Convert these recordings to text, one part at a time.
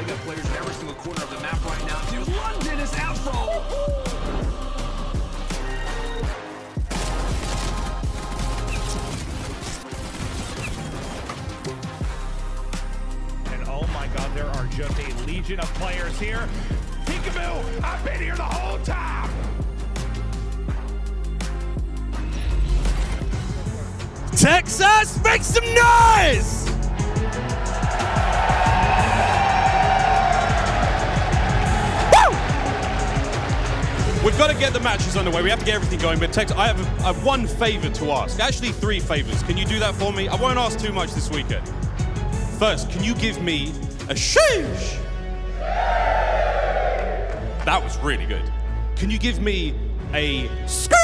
We got players in every single corner of the map right now. Dude, London is Afro. And oh my god, there are just a legion of players here. Peekaboo, I've been here the whole time. Texas, make some noise! Woo! We've got to get the matches underway. We have to get everything going, but Texas, I have one favor to ask. Actually, 3 favors. Can you do that for me? I won't ask too much this weekend. First, can you give me a sheesh? That was really good. Can you give me a skirt?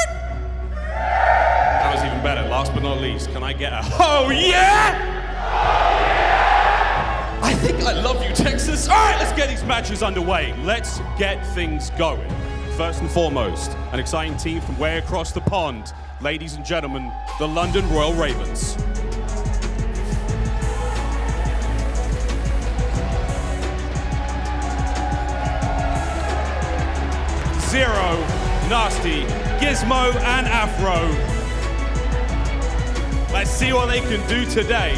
That was even better. Last but not least, can I get a oh yeah? Oh yeah! I think I love you, Texas. All right, let's get these matches underway. Let's get things going. First and foremost, an exciting team from way across the pond. Ladies and gentlemen, the London Royal Ravens. Zero, Nastie, Gismo, and Afro. Let's see what they can do today.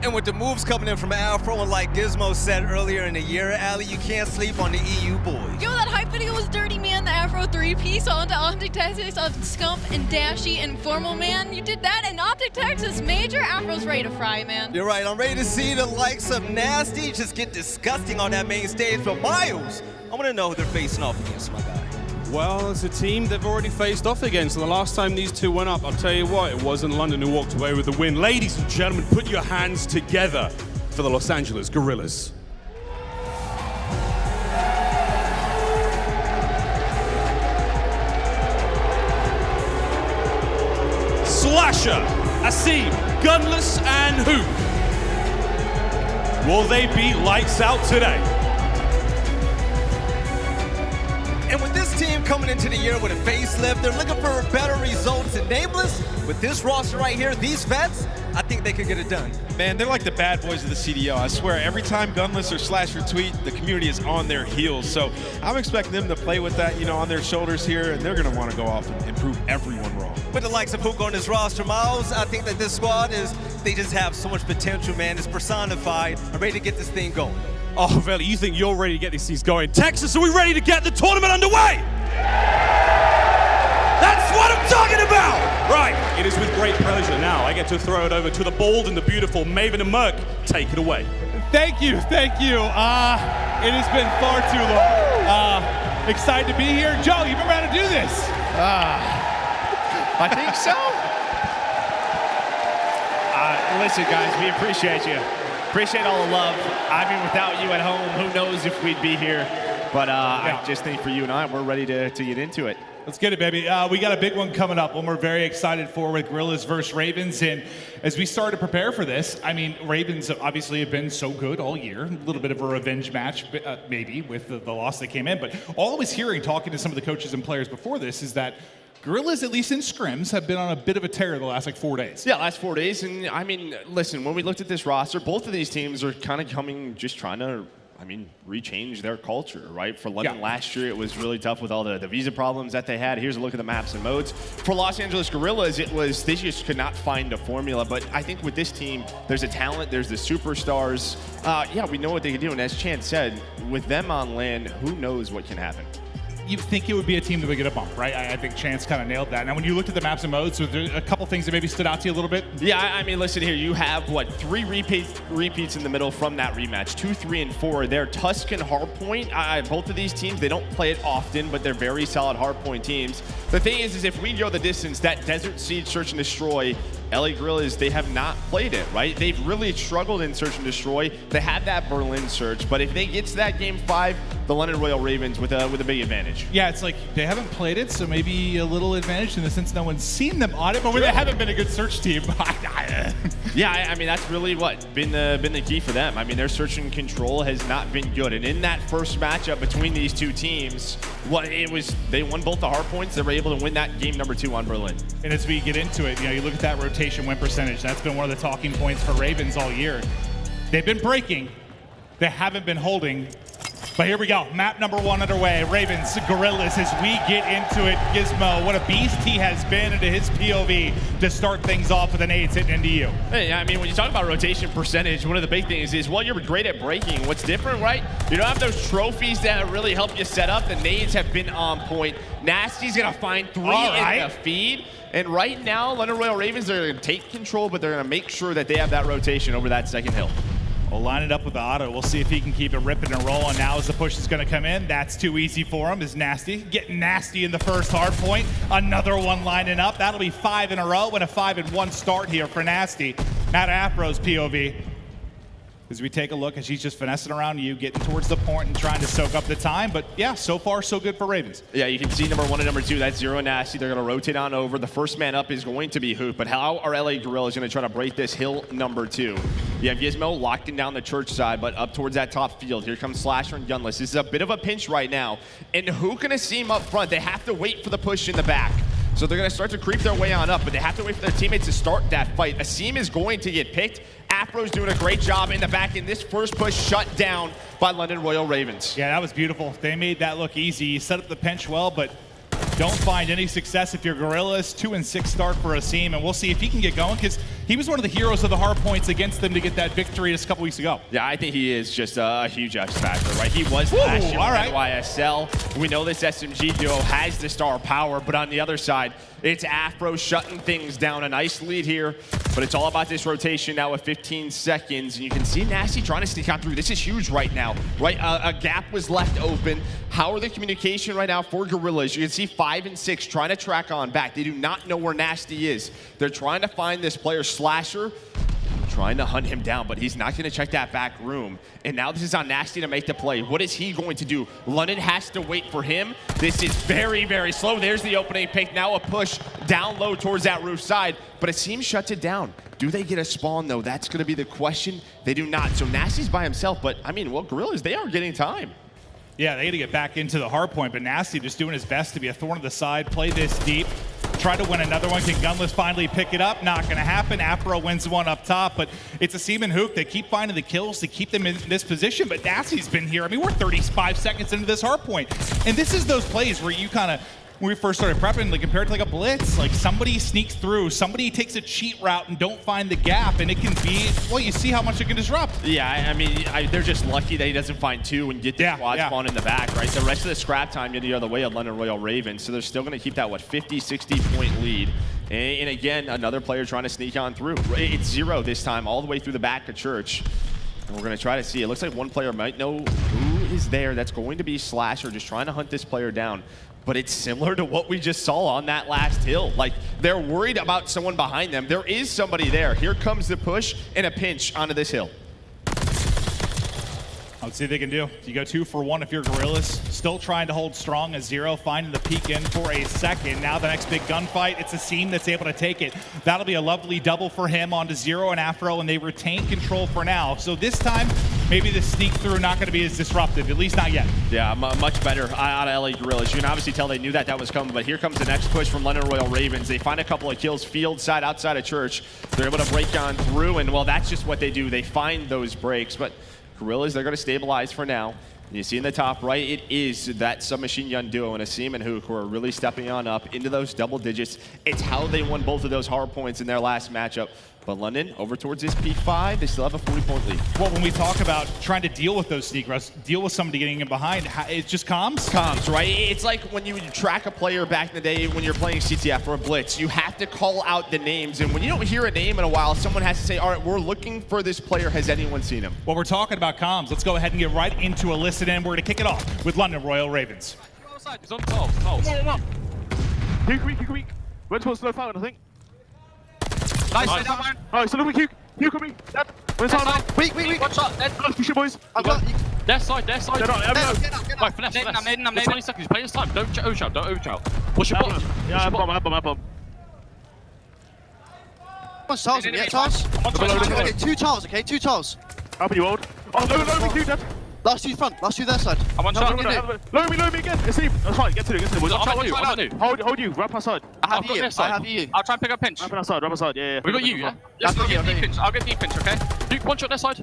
And with the moves coming in from Afro, and like Gismo said earlier in the year, aLLeY, you can't sleep on the EU boys. Yo, that hype video was dirty, man. The Afro 3-piece onto OpTic Texas of Scump and Dashy and Formal, man. You did that in OpTic Texas. Major Afro's ready to fry, man. You're right. I'm ready to see the likes of Nastie just get disgusting on that main stage for Miles. I want to know who they're facing off against, my guy. Well, it's a team they've already faced off against. And the last time these two went up, I'll tell you what, it wasn't London who walked away with the win. Ladies and gentlemen, put your hands together for the Los Angeles Guerrillas. Slasher, Asim, Gunless, and Hoop. Will they be lights out today? And with this team coming into the year with a facelift, they're looking for better results. And Nameless, with this roster right here, these vets, I think they could get it done. Man, they're like the bad boys of the CDL. I swear, every time Gunless or Slasher tweet, the community is on their heels. So I'm expecting them to play with that, you know, on their shoulders here, and they're going to want to go off and prove everyone wrong. With the likes of Hook on this roster, Miles, I think that this squad they just have so much potential, man. It's personified. I'm ready to get this thing going. Oh, Veli, you think you're ready to get these things going. Texas, are we ready to get the tournament underway? That's what I'm talking about! Right, it is with great pleasure now I get to throw it over to the bald and the beautiful Maven and Merc. Take it away. Thank you, thank you. It has been far too long. Excited to be here. Joe, you've been around to do this. I think so. Listen, guys, we appreciate you. Appreciate all the love. I mean, without you at home, who knows if we'd be here. But I just think for you and I, we're ready to get into it. Let's get it, baby. We got a big one coming up, one we're very excited for with Guerrillas versus Ravens. And as we start to prepare for this, I mean, Ravens obviously have been so good all year. A little bit of a revenge match, maybe, with the loss that came in. But all I was hearing, talking to some of the coaches and players before this, is that Guerrillas, at least in scrims, have been on a bit of a tear the last, 4 days. Yeah, last 4 days. And, I mean, listen, when we looked at this roster, both of these teams are kind of coming, just trying to, I mean, rechange their culture, right? For London last year, it was really tough with all the visa problems that they had. Here's a look at the maps and modes. For Los Angeles Guerrillas, they just could not find a formula. But I think with this team, there's a talent, there's the superstars. Yeah, we know what they can do. And as Chan said, with them on land, who knows what can happen? You think it would be a team that would get a bump, right? I think Chance kind of nailed that. Now, when you looked at the maps and modes, was there a couple things that maybe stood out to you a little bit? Yeah, I mean, listen here. You have, what, 3 repeats in the middle from that rematch. 2, 3, and 4. They're Tuscan Hardpoint. Both of these teams, they don't play it often, but they're very solid Hardpoint teams. The thing is if we go the distance, that Desert Siege Search and Destroy, LA Guerrillas, they have not played it, right? They've really struggled in Search and Destroy. They had that Berlin Search, but if they get to that Game 5, the London Royal Ravens with a big advantage. Yeah, it's like they haven't played it, so maybe a little advantage in the sense no one's seen them on it, but they haven't been a good search team. Yeah, I mean, that's really what been the key for them. I mean, their search and control has not been good. And in that first matchup between these two teams, they won both the hard points. They were able to win that game number 2 on Berlin. And as we get into it, you look at that rotation win percentage. That's been one of the talking points for Ravens all year. They've been breaking. They haven't been holding. But here we go, map number 1 underway. Ravens, Guerrillas, as we get into it. Gismo, what a beast he has been into his POV to start things off with an nades hitting into you. Hey, I mean, when you talk about rotation percentage, one of the big things is, well, you're great at breaking. What's different, right? You don't have those trophies that really help you set up. The nades have been on point. Nastie's gonna find 3 in the feed. And right now, London Royal Ravens, they're gonna take control, but they're gonna make sure that they have that rotation over that second hill. We'll line it up with the auto. We'll see if he can keep it ripping and rolling. Now as the push is going to come in, that's too easy for him. Is Nastie getting nasty in the first hard point. Another one lining up. That'll be 5 in a row and a 5-1 start here for Nastie. Not Afro's POV. As we take a look, as she's just finessing around you, getting towards the point and trying to soak up the time. But yeah, so far so good for Ravens. Yeah, you can see number 1 and number 2, that's Zero and Nastie. They're gonna rotate on over. The first man up is going to be Hoop, but how are LA Guerrillas gonna try to break this hill number 2? You have Gismo locking down the church side, but up towards that top field. Here comes Slasher and Gunless. This is a bit of a pinch right now. And who gonna see him up front? They have to wait for the push in the back. So they're gonna start to creep their way on up, but they have to wait for their teammates to start that fight. aBeZy is going to get picked. Afro's doing a great job in the back, and this first push shut down by London Royal Ravens. Yeah, that was beautiful. They made that look easy. You set up the pinch well, but don't find any success if you're Guerrillas. 2-6 start for aBeZy, and we'll see if he can get going, because he was one of the heroes of the hard points against them to get that victory just a couple weeks ago. Yeah, I think he is just a huge X factor, right? He was last year on NYSL. We know this SMG duo has the star power, but on the other side, it's Afro shutting things down. A nice lead here, but it's all about this rotation now with 15 seconds. And you can see Nastie trying to sneak on through. This is huge right now, right? A gap was left open. How are the communication right now for Guerrillas? You can see 5 and 6 trying to track on back. They do not know where Nastie is. They're trying to find this player Slasher, trying to hunt him down, but he's not going to check that back room. And now this is on Nastie to make the play. What is he going to do? London has to wait for him. This is very, very slow. There's the opening pick. Now a push down low towards that roof side, but aBeZy shuts it down. Do they get a spawn, though? That's going to be the question. They do not. So Nastie's by himself, but, I mean, well, Guerrillas, they are getting time. Yeah, they got to get back into the hard point, but Nastie just doing his best to be a thorn in the side, play this deep, try to win another one. Can Gunless finally pick it up? Not going to happen. Afro wins one up top, but it's aBeZy and Hoop. They keep finding the kills to keep them in this position, but Nastie's been here. I mean, we're 35 seconds into this hard point, and this is those plays where you kind of, when we first started prepping, like compared to like a blitz, like somebody sneaks through, somebody takes a cheat route and don't find the gap, and it can be, well, you see how much it can disrupt. Yeah, I mean, they're just lucky that he doesn't find 2 and get the quad spawn in the back, right? The rest of the scrap time getting the other way of London Royal Ravens, so they're still going to keep that, what, 50, 60-point lead. And again, another player trying to sneak on through. It's Zero this time, all the way through the back of church. And we're going to try to see. It looks like one player might know who is there. That's going to be Slasher, just trying to hunt this player down. But it's similar to what we just saw on that last hill. Like, they're worried about someone behind them. There is somebody there. Here comes the push and a pinch onto this hill. Let's see what they can do. You go 2 for 1 if you're Guerrillas. Still trying to hold strong as Zero, finding the peek in for a second. Now the next big gunfight, it's aBeZy that's able to take it. That'll be a lovely double for him onto Zero and Afro, and they retain control for now. So this time, maybe the sneak through not going to be as disruptive, at least not yet. Yeah, much better out of LA Guerrillas. You can obviously tell they knew that was coming, but here comes the next push from London Royal Ravens. They find a couple of kills field side outside of church. They're able to break on through, and well, that's just what they do. They find those breaks, but Guerrillas, they're going to stabilize for now. You see in the top right, it is that submachine gun duo and aBeZy and Hook who are really stepping on up into those double digits. It's how they won both of those hard points in their last matchup. But London, over towards this P5, they still have a 40-point lead. Well, when we talk about trying to deal with those sneak runs, deal with somebody getting in behind, it's just comms? Comms, right? It's like when you track a player back in the day when you're playing CTF or a blitz, you have to call out the names. And when you don't hear a name in a while, someone has to say, all right, we're looking for this player. Has anyone seen him? Well, we're talking about comms. Let's go ahead and get right into a listen in. We're going to kick it off with London Royal Ravens. He's on top. No. Q. Went towards slow fountain, I think. Nice. Alright, so look at Q coming. Where's our Weak. Watch out. push your boys. Their side. Get up. Right, finesse. I'm nading. 20 seconds. Play this time. Don't overshout. What's your bot? Yeah, I'm bomb. One's tiles, yeah, tiles. Okay, 2 tiles, okay, 2 tiles. Up you old. Oh, low me, dead. Last 2 front, last 2 their side. I'm on shot. Low me again. It's Steve. That's fine, get to it. I'm on you. Hold you, wrap outside. I have you. I'll try and pick up pinch. Wrap outside, yeah. We got you, yeah? Let's go get deep pinch. I'll get deep pinch, okay? Duke, one shot their side.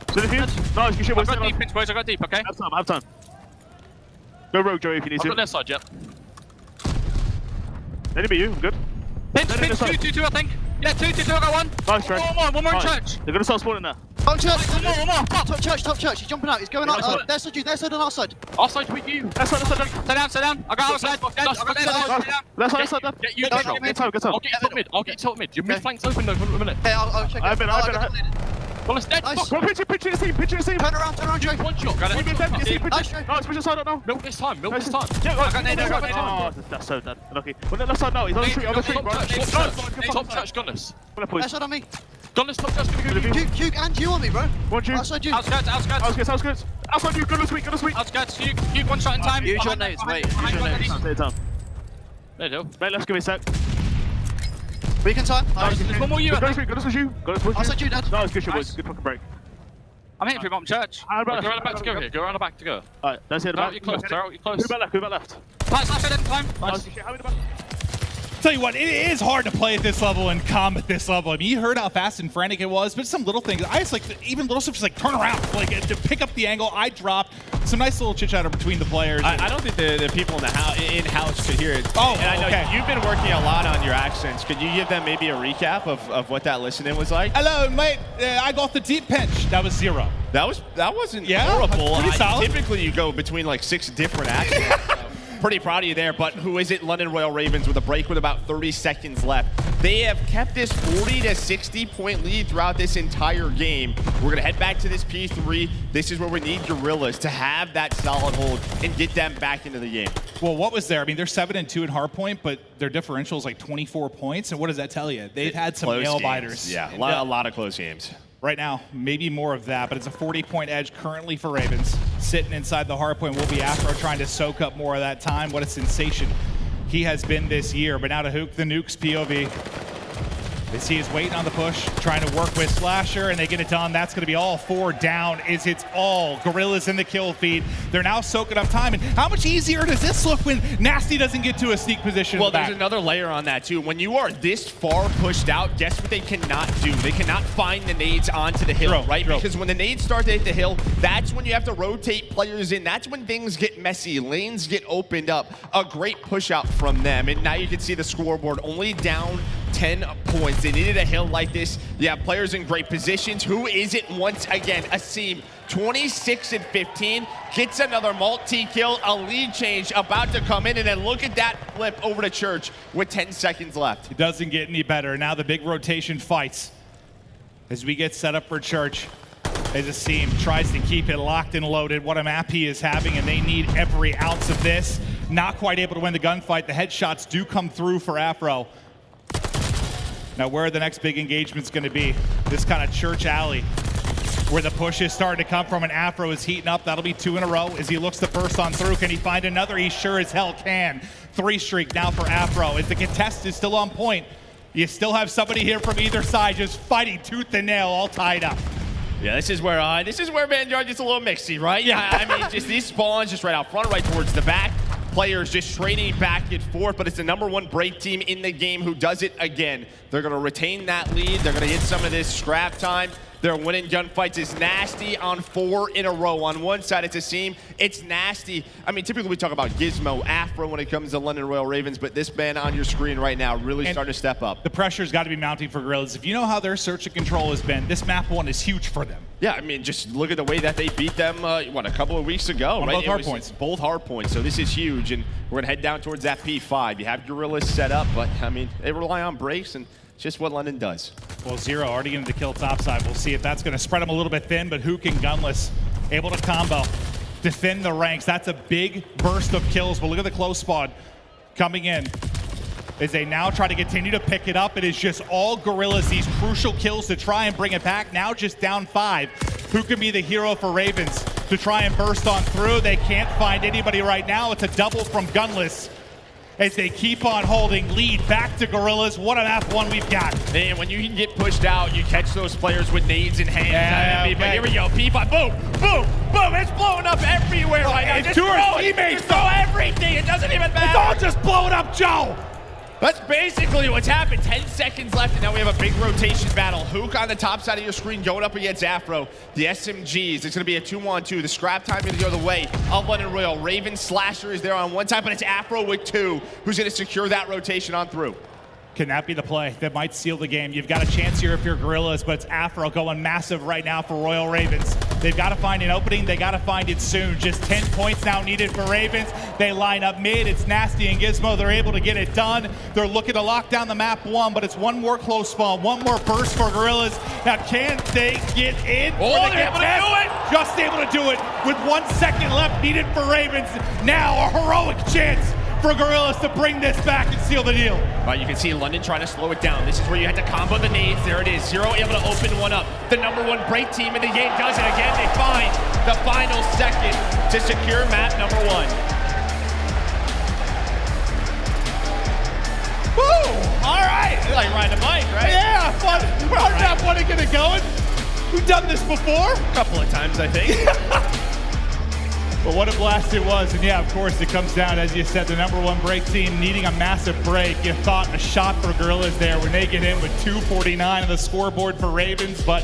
To the field? Nice, you should. I've got deep pinch, boys. I got deep, okay? Have time. Go rogue, Joey, if you need to. I've got their side, yep. Let it be you, I'm good. Pinch, 2, I think. Yeah, 2, I got 1. Nice, Trey. One more in church. They're gonna start spawning there. Oh, church, one more. Top church, he's jumping out, he's going out. Their side and our side. Our side with you. That's Stay down. I got outside. That's side. Get you. Get time. I'll get top mid. Your mid flank's open though for a minute. Hey, I'll check it. Well, it's dead. Nice. Go pitch the team. Turn around, Joey. One shot. Got it. Nice, Joey. No, it's push side up now. Milk this time. Yeah, I got Nero. Oh, that's so dead. Lucky. Well, left side now. He's on the street, bro. Top church, Gunners. Left side on me. Gunners, top church, gonna go. Duke and you on me, bro. One you. Outside you. Outskirts. Outside you, Gunners weak. Outskirts, Duke, one shot in time. Use your nades, mate. Use your nades. Stay down. There you go. Mate, let's give me a sec. Weak in time. There's one more you, I think. Gunners was you. Outside you, Dad. No, it's good shit, boys. Good fucking break. I'm hitting from church. Go around the back to go here. Go around the back to go. Alright, let's hit the back. You're close. Who about left? Nice, last shot in time. Nice. Tell you what, it is hard to play at this level and comb at this level. I mean, you heard how fast and frantic it was, but some little things. I just like, even little stuff, just like turn around, like to pick up the angle. I dropped some nice little chit chatter between the players. I don't think the people in-house could hear it. Oh, and I know you've been working a lot on your accents. Could you give them maybe a recap of what that listening was like? Hello, mate. I got the deep pinch. That was 0. That wasn't horrible. Pretty solid. Typically, you go between like 6 different accents. Pretty proud of you there, but who is it? London Royal Ravens with a break with about 30 seconds left. They have kept this 40 to 60 point lead throughout this entire game. We're gonna head back to this P3. This is where we need Guerrillas to have that solid hold and get them back into the game. Well, what was there? I mean, they're 7-2 in hardpoint, but their differential is like 24 points. And what does that tell you? They've had some nail biters. Yeah, a lot of close games. Right now, maybe more of that, but it's a 40-point edge currently for Ravens. Sitting inside the hardpoint will be Afro trying to soak up more of that time. What a sensation he has been this year. But now to Hook the Nuke's POV. As he is waiting on the push, trying to work with Slasher, and they get it done. That's going to be all 4 down. It's all Guerrillas in the kill feed. They're now soaking up time. And how much easier does this look when Nastie doesn't get to a sneak position? Well, there's another layer on that, too. When you are this far pushed out, guess what they cannot do? They cannot find the nades onto the hill, right? Because when the nades start to hit the hill, that's when you have to rotate players in. That's when things get messy. Lanes get opened up. A great push out from them. And now you can see the scoreboard only down 10 points. They needed a hill like this. You have players in great positions. Who is it once again? Asim, 26 and 15, gets another multi-kill, a lead change about to come in, and then look at that flip over to Church with 10 seconds left. It doesn't get any better. Now the big rotation fights as we get set up for Church. As Asim tries to keep it locked and loaded. What a map he is having, and they need every ounce of this. Not quite able to win the gunfight. The headshots do come through for Afro. Now, where are the next big engagements going to be? This kind of church alley where the push is starting to come from, and Afro is heating up. That'll be 2 in a row as he looks to burst on through. Can he find another? He sure as hell can. 3 streak now for Afro as the contest is still on point. You still have somebody here from either side just fighting tooth and nail, all tied up. Yeah, this is where Vanguard gets a little mixy, right? Yeah, I mean, just these spawns just right out front, right towards the back. Players just trading back and forth, but it's the #1 break team in the game who does it again. They're going to retain that lead. They're going to get some of this scrap time. They're winning gunfights. It's Nastie on 4 in a row. On one side, it's Asim. It's Nastie. I mean, typically we talk about Gismo, Afro when it comes to London Royal Ravens, but this man on your screen right now really starting to step up. The pressure's got to be mounting for Guerrillas. If you know how their search and control has been, this map 1 is huge for them. Yeah, I mean, just look at the way that they beat them, a couple of weeks ago, on right? Both hard points. Both hard points, so this is huge, and we're going to head down towards that P5. You have Guerrillas set up, but, I mean, they rely on breaks, and it's just what London does. Well, Zero already getting the kill topside. We'll see if that's going to spread them a little bit thin, but Hook and Gunless able to combo, defend the ranks. That's a big burst of kills, but look at the close spawn coming in. As they now try to continue to pick it up. It is just all Guerrillas, these crucial kills to try and bring it back. Now just down 5. Who can be the hero for Ravens to try and burst on through? They can't find anybody right now. It's a double from Gunless. as they keep on holding lead back to Guerrillas. What an F1 we've got. Man, when you can get pushed out, you catch those players with nades in hand. Yeah, But here we go, P5, boom, boom, boom. It's blowing up everywhere right now. It's our teammates, just throw everything. It doesn't even matter. It's all just blowing up Joe. That's basically what's happened. 10 seconds left, and now we have a big rotation battle. Hook on the top side of your screen going up against Afro. The SMGs, it's going to be a 2-on-2. The scrap time is going to go the way of London Royal. Raven Slasher is there on one side, but it's Afro with 2 who's going to secure that rotation on through. Can that be the play that might seal the game? You've got a chance here if you're Guerrillas, but it's Afro going massive right now for Royal Ravens. They've got to find an opening. They got to find it soon. Just 10 points now needed for Ravens. They line up mid. It's Nastie and Gismo. They're able to get it done. They're looking to lock down the map 1, but it's one more close spawn, one more burst for Guerrillas. Now, can they get in? Oh, they're able to do it! Just able to do it with 1 second left needed for Ravens. Now, a heroic chance for Guerrillas to bring this back and seal the deal. All right, you can see London trying to slow it down. This is where you had to combo the nades. There it is. Zero able to open one up. The #1 break team in the game does it again. They find the final second to secure map #1. Woo! All right. You're like riding a bike, right? Yeah, fun. How's that one to get it going? We've done this before. A couple of times, I think. But what a blast it was. And yeah, of course, it comes down, as you said, the #1 break team needing a massive break. You thought a shot for Guerrillas there. We're naked in with 2:49 on the scoreboard for Ravens, but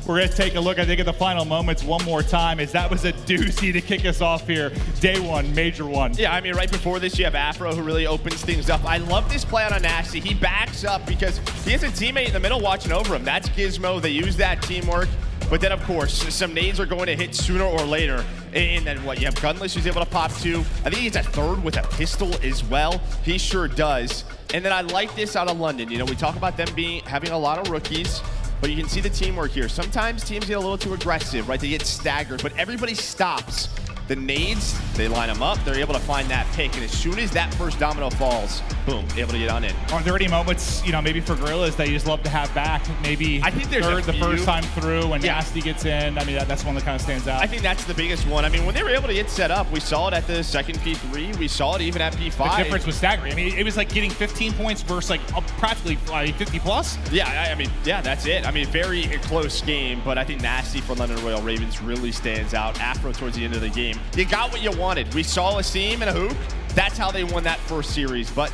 we're going to take a look, I think, at the final moments one more time, as that was a doozy to kick us off here. Day 1, major 1. Yeah, I mean, right before this, you have Afro who really opens things up. I love this play on Nastie. He backs up because he has a teammate in the middle watching over him. That's Gismo. They use that teamwork. But then, of course, some nades are going to hit sooner or later. And then what? You have Gunless who's able to pop 2. I think he's a 3rd with a pistol as well. He sure does. And then I like this out of London. You know, we talk about them having a lot of rookies, but you can see the teamwork here. Sometimes teams get a little too aggressive, right? They get staggered, but everybody stops. The nades, they line them up. They're able to find that pick. And as soon as that first domino falls, boom, able to get on in. Are there any moments, you know, maybe for Guerrillas that you just love to have back? Maybe I think there's the first time through when Nastie gets in. I mean, that's one that kind of stands out. I think that's the biggest one. I mean, when they were able to get set up, we saw it at the second P3. We saw it even at P5. The difference was staggering. I mean, it was like getting 15 points versus like practically 50 plus. Yeah, I mean, yeah, that's it. I mean, very close game, but I think Nastie for London Royal Ravens really stands out. Afro towards the end of the game. You got what you wanted. We saw a seam and a hoop. That's how they won that first series. But,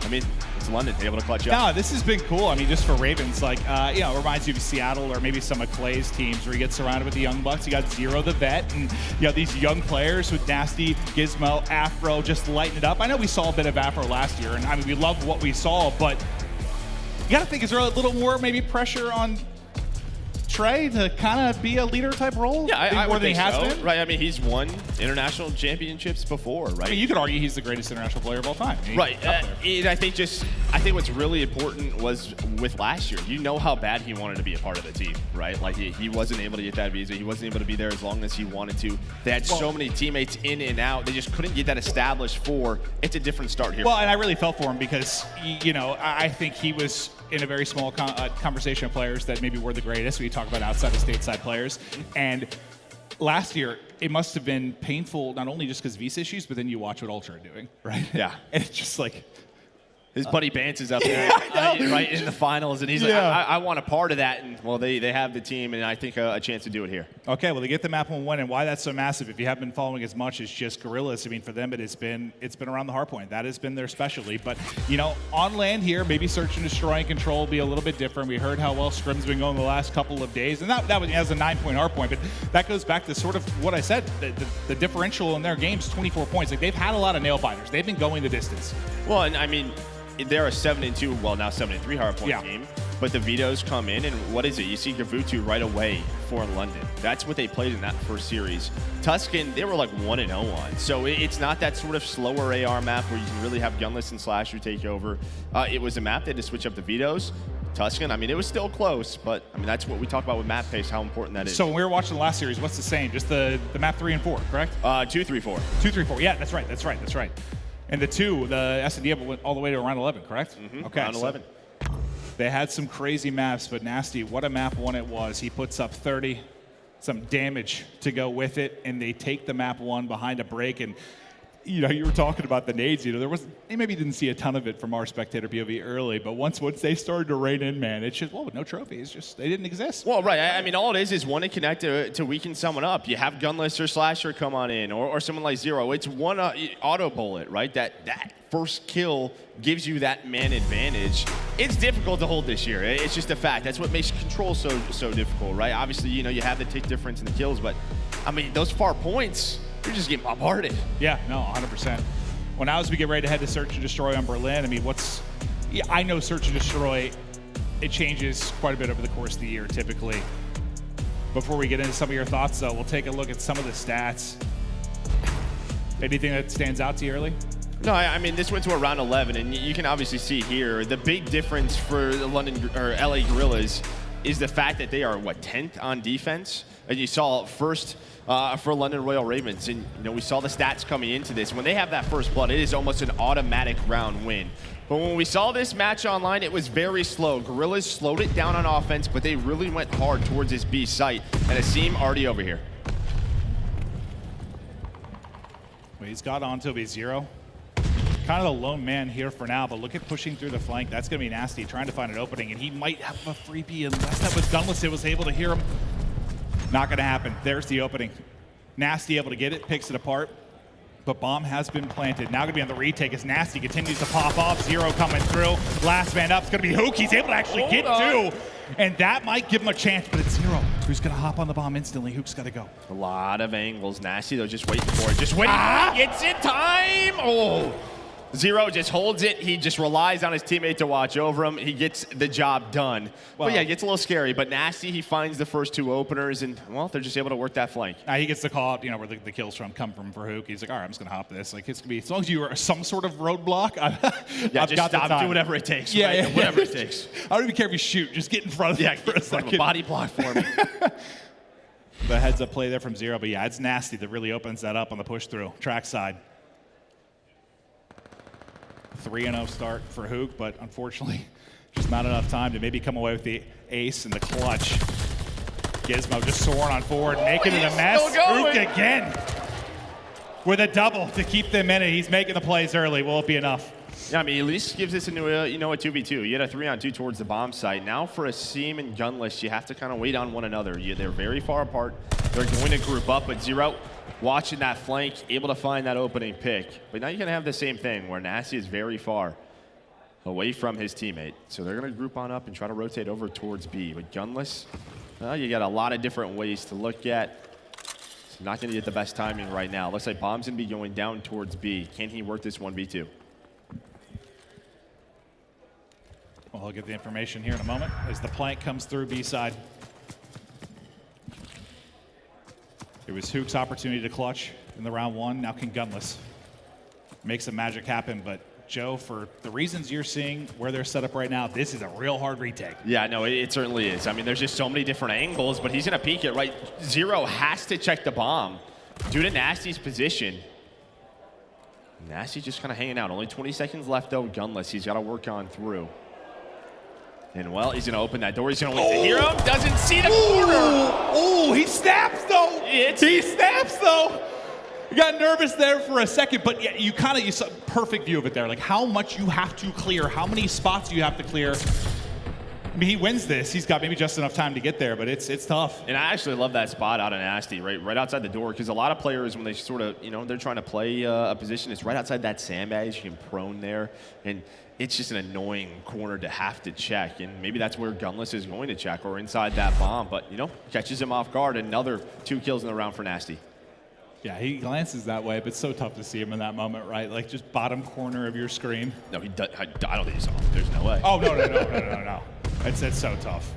I mean, it's London, able to clutch up. No, this has been cool. I mean, just for Ravens, like, you know, it reminds you of Seattle or maybe some of Clay's teams where you get surrounded with the young bucks. You got Zero the vet, and you have these young players with Nastie, Gismo, Afro, just lighting it up. I know we saw a bit of Afro last year, and I mean, we loved what we saw, but you got to think, is there a little more maybe pressure on Trey to kind of be a leader type role? Yeah, I would think has so. been? Right, I mean, he's won international championships before, right? I mean, you could argue he's the greatest international player of all time. Right, and I think what's really important was with last year, you know how bad he wanted to be a part of the team, right? Like, he wasn't able to get that visa. He wasn't able to be there as long as he wanted to. They had so many teammates in and out. They just couldn't get that established for, it's a different start here. Well, and I really felt for him because, you know, I think he was in a very small conversation of players that maybe were the greatest. We talk about outside the stateside players. And last year, it must have been painful, not only just because visa issues, but then you watch what Ultra are doing, right? Yeah. And it's just like, his buddy Bance is up there right in the finals, and he's like, I want a part of that. And, well, they have the team, and I think a chance to do it here. Okay, well, they get the map 1-1, and why that's so massive, if you haven't been following as much as just Guerrillas, I mean, for them, it's been around the hard point. That has been their specialty. But, you know, on land here, maybe search and destroy and control will be a little bit different. We heard how well Scrim's been going the last couple of days, and that was a 9-point hard point, but that goes back to sort of what I said, the differential in their games, 24 points. Like, they've had a lot of nail biters. They've been going the distance. Well, and I mean, they're a 7-2, well, now 7-3 hard point team, but the vetoes come in, and what is it? You see Gavutu right away for London. That's what they played in that first series. Tuscan, they were like 1-0 on, so it's not that sort of slower AR map where you can really have Gunless and Slasher take over. It was a map that had to switch up the vetoes. Tuscan, I mean, it was still close, but I mean, that's what we talk about with map pace, how important that is. So when we were watching the last series, what's the same? Just the map 3 and 4, correct? 2, 3, 4. 2, 3, 4. Yeah, that's right. And the 2, the S&D went all the way to round 11, correct? Mm-hmm. Okay, round 11. They had some crazy maps, but Nastie, what a map 1 it was. He puts up 30, some damage to go with it, and they take the map 1 behind a break. And you know, you were talking about the nades. You know, there was they maybe didn't see a ton of it from our spectator POV early, but once they started to rain in, man, it's just no trophies. Just they didn't exist. Well, right. I mean, all it is one to connect to weaken someone up. You have Gunless or Slasher come on in, or someone like Zero. It's one auto bullet, right? That first kill gives you that man advantage. It's difficult to hold this year. It's just a fact. That's what makes control so difficult, right? Obviously, you know, you have the tick difference in the kills, but I mean, those far points, you're just getting bombarded. Yeah, no, 100%. Well, now as we get ready to head to Search and Destroy on Berlin, I mean, I know Search and Destroy, it changes quite a bit over the course of the year, typically. Before we get into some of your thoughts, though, we'll take a look at some of the stats. Anything that stands out to you early? No, I mean, this went to around 11, and you can obviously see here, the big difference for the LA Guerrillas is the fact that they are, what, 10th on defense? And you saw first for London Royal Ravens, and you know, we saw the stats coming into this. When they have that first blood, it is almost an automatic round win. But when we saw this match online, it was very slow. Guerrillas slowed it down on offense, but they really went hard towards this B site. And Asim already over here. Well, he's got onto aBeZy. Kind of the lone man here for now, but look at pushing through the flank. That's going to be Nasty, trying to find an opening, and he might have a freebie unless that was Gunless. It was able to hear him. Not going to happen. There's the opening. Nasty able to get it, picks it apart, but bomb has been planted. Now going to be on the retake as Nasty continues to pop off. Zero coming through. Last man up is going to be Hook. He's able to actually get two, and that might give him a chance, but it's Zero who's going to hop on the bomb instantly. Hook's got to go. A lot of angles. Nasty, though, just waiting for it. Just waiting. It's in time. Oh. Zero just holds it. He just relies on his teammate to watch over him. He gets the job done. Well, yeah, it gets a little scary, but Nasty, he finds the first two openers, and, well, they're just able to work that flank. He gets the call out, you know, where the kills come from for Hook. He's like, all right, I'm just going to hop this. Like, it's going to be, as long as you are some sort of roadblock, I've just got stop, do whatever it takes. Yeah, right? Whatever it takes. I don't even care if you shoot. Just get in front of it for a second. Body block for me. The heads-up play there from Zero, but yeah, it's Nasty that really opens that up on the push-through. Track side. 3-0 start for Hook, but unfortunately, just not enough time to maybe come away with the ace and the clutch. Gismo just soaring on forward, making it a mess. Hook again with a double to keep them in it. He's making the plays early. Will it be enough? Yeah, I mean, at least gives this into a 2v2. You had a 3-on-2 towards the bomb site. Now for Asim and Gunless, you have to kind of wait on one another. They're very far apart. They're going to group up, but Zero watching that flank, able to find that opening pick. But now you're going to have the same thing where Nasty is very far away from his teammate. So they're going to group on up and try to rotate over towards B. But Gunless, you got a lot of different ways to look at. He's not going to get the best timing right now. Looks like Bomb's going to be going down towards B. Can he work this 1v2? Well, I'll get the information here in a moment as the plank comes through B side. It was Hook's opportunity to clutch in the round one. Now can Gunless make some magic happen. But Joe, for the reasons you're seeing where they're set up right now, this is a real hard retake. Yeah, no, it certainly is. I mean, there's just so many different angles, but he's going to peek it, right? Zero has to check the bomb due to Nasty's position. Nasty just kind of hanging out. Only 20 seconds left, though. Gunless, he's got to work on through. And, well, he's going to open that door. He's going to wait to hear him. Doesn't see the corner. Oh, he snaps, though. He snaps, though. You got nervous there for a second, but yeah, you saw perfect view of it there. Like how much you have to clear, how many spots you have to clear. I mean, he wins this. He's got maybe just enough time to get there, but it's tough. And I actually love that spot out of Nasty, right outside the door, because a lot of players, when they sort of, they're trying to play a position, it's right outside that sandbag. You can prone there, and it's just an annoying corner to have to check, and maybe that's where Gunless is going to check, or inside that bomb, but, catches him off guard. Another 2 kills in the round for Nasty. Yeah, he glances that way, but it's so tough to see him in that moment, right? Like, just bottom corner of your screen. No, he does. I don't think he saw him. There's no way. Oh, no. It's so tough.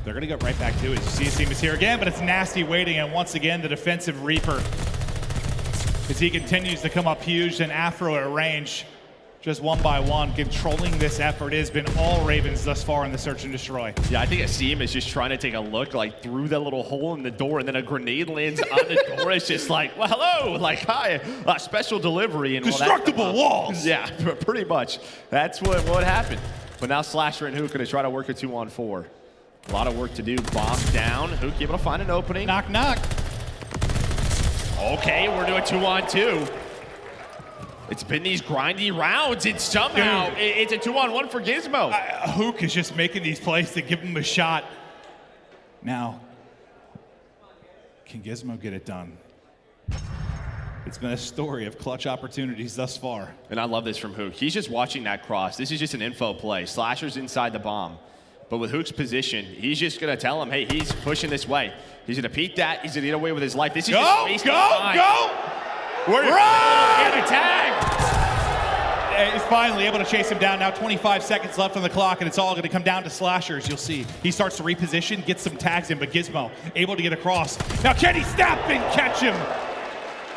They're going to go right back to it. You see his team is here again, but it's Nasty waiting, and once again, the defensive Reaper. As he continues to come up huge, and Afro at range. Just one by one, controlling this effort. It has been all Ravens thus far in the search and destroy. Yeah, I think Asim is just trying to take a look like through that little hole in the door, and then a grenade lands on the door. It's just like, well, hello, like, hi, special delivery. And destructible walls. Yeah, pretty much. That's what happened. But now Slasher and Hook going to try to work a 2-on-4. A lot of work to do. Bomb down. Hook able to find an opening. Knock, knock. Okay, we're doing 2-on-2. It's been these grindy rounds, and somehow it's a 2-on-1 for Gismo. Hook is just making these plays to give him a shot. Now, can Gismo get it done? It's been a story of clutch opportunities thus far. And I love this from Hook. He's just watching that cross. This is just an info play. Slasher's inside the bomb. But with Hook's position, he's just going to tell him, hey, he's pushing this way. He's going to peek that. He's going to get away with his life. This is just Go! Run! In the tag! He's finally able to chase him down. Now 25 seconds left on the clock, and it's all going to come down to Slashers. You'll see. He starts to reposition, gets some tags in, but Gismo able to get across. Now can he snap and catch him?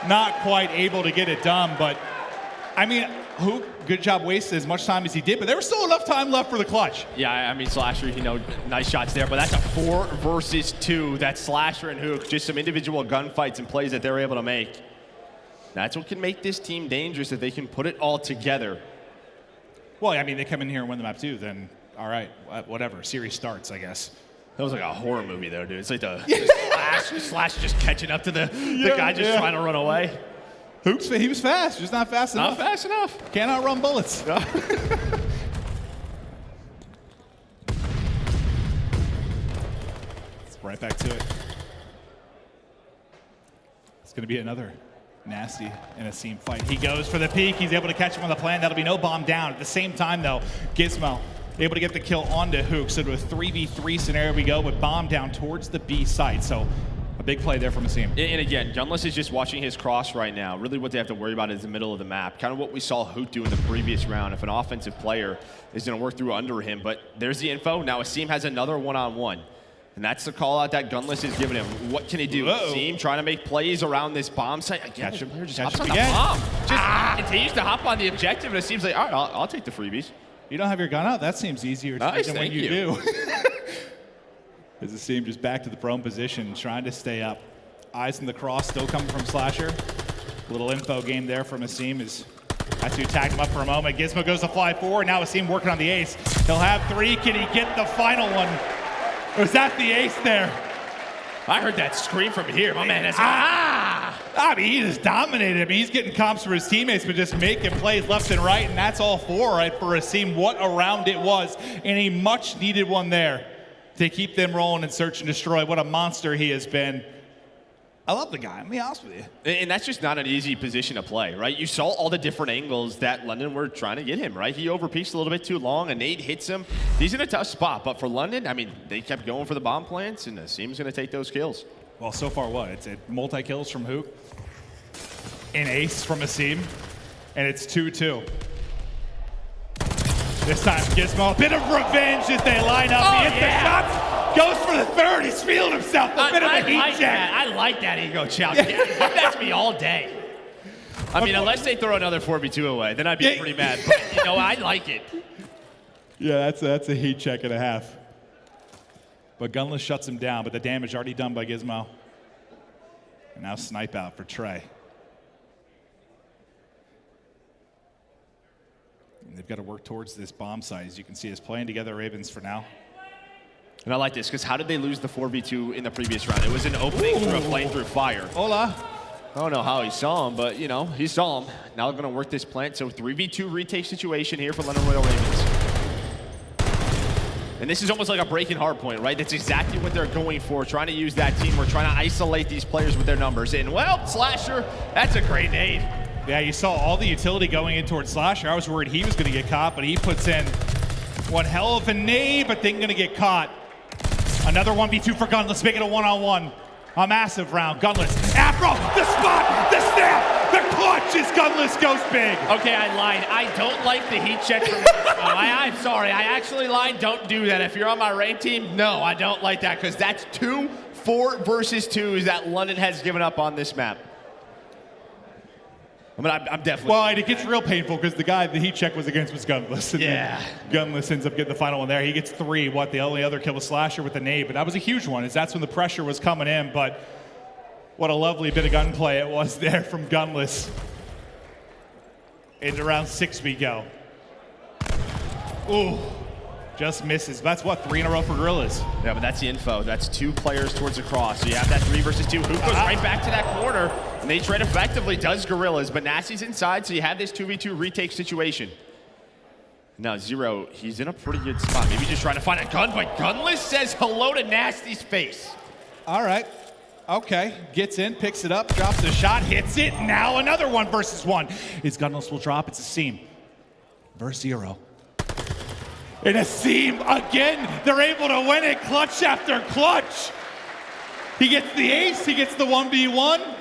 Not quite able to get it done, but I mean, Hook, good job wasting as much time as he did, but there was still enough time left for the clutch. Yeah, I mean, Slasher, you know, nice shots there, but that's a 4 versus 2. That's Slasher and Hook, just some individual gunfights and plays that they're able to make. That's what can make this team dangerous, if they can put it all together. Well, I mean, they come in here and win the map too, then all right, whatever, series starts, I guess. That was like a horror movie though, dude. It's like the Slash just catching up to the guy just trying to run away. Hooks, he was fast, just not fast enough. Not fast enough. Can't outrun bullets. Right back to it. It's going to be another Nasty in a seam fight. He goes for the peek. He's able to catch him on the plan. That'll be no bomb down. At the same time, though, Gismo able to get the kill onto Hook. So to a 3v3 scenario we go with bomb down towards the B site. So a big play there from a seam. And again, Gunless is just watching his cross right now. Really what they have to worry about is the middle of the map. Kind of what we saw Hook do in the previous round. If an offensive player is going to work through under him. But there's the info. Now Asim has another one-on-one. And that's the call out that Gunless is giving him. What can he do? Asim trying to make plays around this bomb site. Again, the player just hops on the bomb. Just continues to hop on the objective, and it seems like, all right, I'll take the freebies. You don't have your gun out? That seems easier to than when you do. As Asim just back to the prone position, trying to stay up. Eyes in the cross, still coming from Slasher. Little info game there from Asim as That's who tagged him up for a moment. Gismo goes to fly forward. Now Asim working on the ace. He'll have three. Can he get the final one? Or is that the ace there? I heard that scream from here. My man is I mean, he just dominated. I mean, he's getting comps for his teammates, but just making plays left and right, and that's all four, right, for Asim. What a round it was, and a much-needed one there to keep them rolling and search and destroy. What a monster he has been. I love the guy, I'm be honest with you. And that's just not an easy position to play, right? You saw all the different angles that London were trying to get him, right? He overpeaks a little bit too long, and nade hits him. He's in a tough spot, but for London, I mean, they kept going for the bomb plants, and Asim's going to take those kills. Well, so far what? It's a multi-kills from Hook, an ace from Asim, and it's 2-2. This time, Gismo, a bit of revenge as they line up. He hits the shots. Goes for the third. He's feeling himself. A bit of a heat check. I like that ego chow. That's me all day. I mean, unless they throw another 4v2 away, then I'd be pretty mad. But, you know, I like it. Yeah, that's a heat check and a half. But Gunless shuts him down, but the damage already done by Gismo. And now snipe out for Trey. And they've got to work towards this bomb site. As you can see, it's playing together Ravens for now. And I like this, because how did they lose the 4v2 in the previous round? It was an opening through a flame through fire. Hola. I don't know how he saw him, but, you know, he saw him. Now they're going to work this plant. So 3v2 retake situation here for London Royal Ravens. And this is almost like a breaking hard point, right? That's exactly what they're going for, trying to use that team. We're trying to isolate these players with their numbers. And, well, Slasher, that's a great nade. Yeah, you saw all the utility going in towards Slasher. I was worried he was going to get caught, but he puts in one hell of a nade, but then going to get caught. Another 1v2 for Gunless, make it a one-on-one. A massive round. Gunless, Afro, the spot, the snap, the clutch as Gunless goes big. Okay, I lied. I don't like the heat check from I'm sorry. I actually lied. Don't do that. If you're on my raid team, no, I don't like that, because that's 2 4 versus 2s that London has given up on this map. I mean, I'm definitely... Well, and it gets real painful because the guy the heat check was against was Gunless. And yeah. Gunless ends up getting the final one there. He gets 3. What, the only other kill was Slasher with the nade, but that was a huge one, as that's when the pressure was coming in, but what a lovely bit of gunplay it was there from Gunless. Into round 6 we go. Ooh. Just misses. That's what, 3 in a row for Guerrillas. Yeah, but that's the info. That's 2 players towards the cross. So you have that 3 versus 2. Hoop goes right back to that corner, and they trade effectively, does Guerrillas, but Nastie's inside, so you have this 2v2 retake situation. Now, Zero, he's in a pretty good spot. Maybe just trying to find a gun, but Gunless says hello to Nastie's face. All right. Okay. Gets in, picks it up, drops a shot, hits it. Now another 1 versus 1. His Gunless will drop. It's a seam. Versus Zero. In a seam again. They're able to win it clutch after clutch. He gets the ace. He gets the 1v1.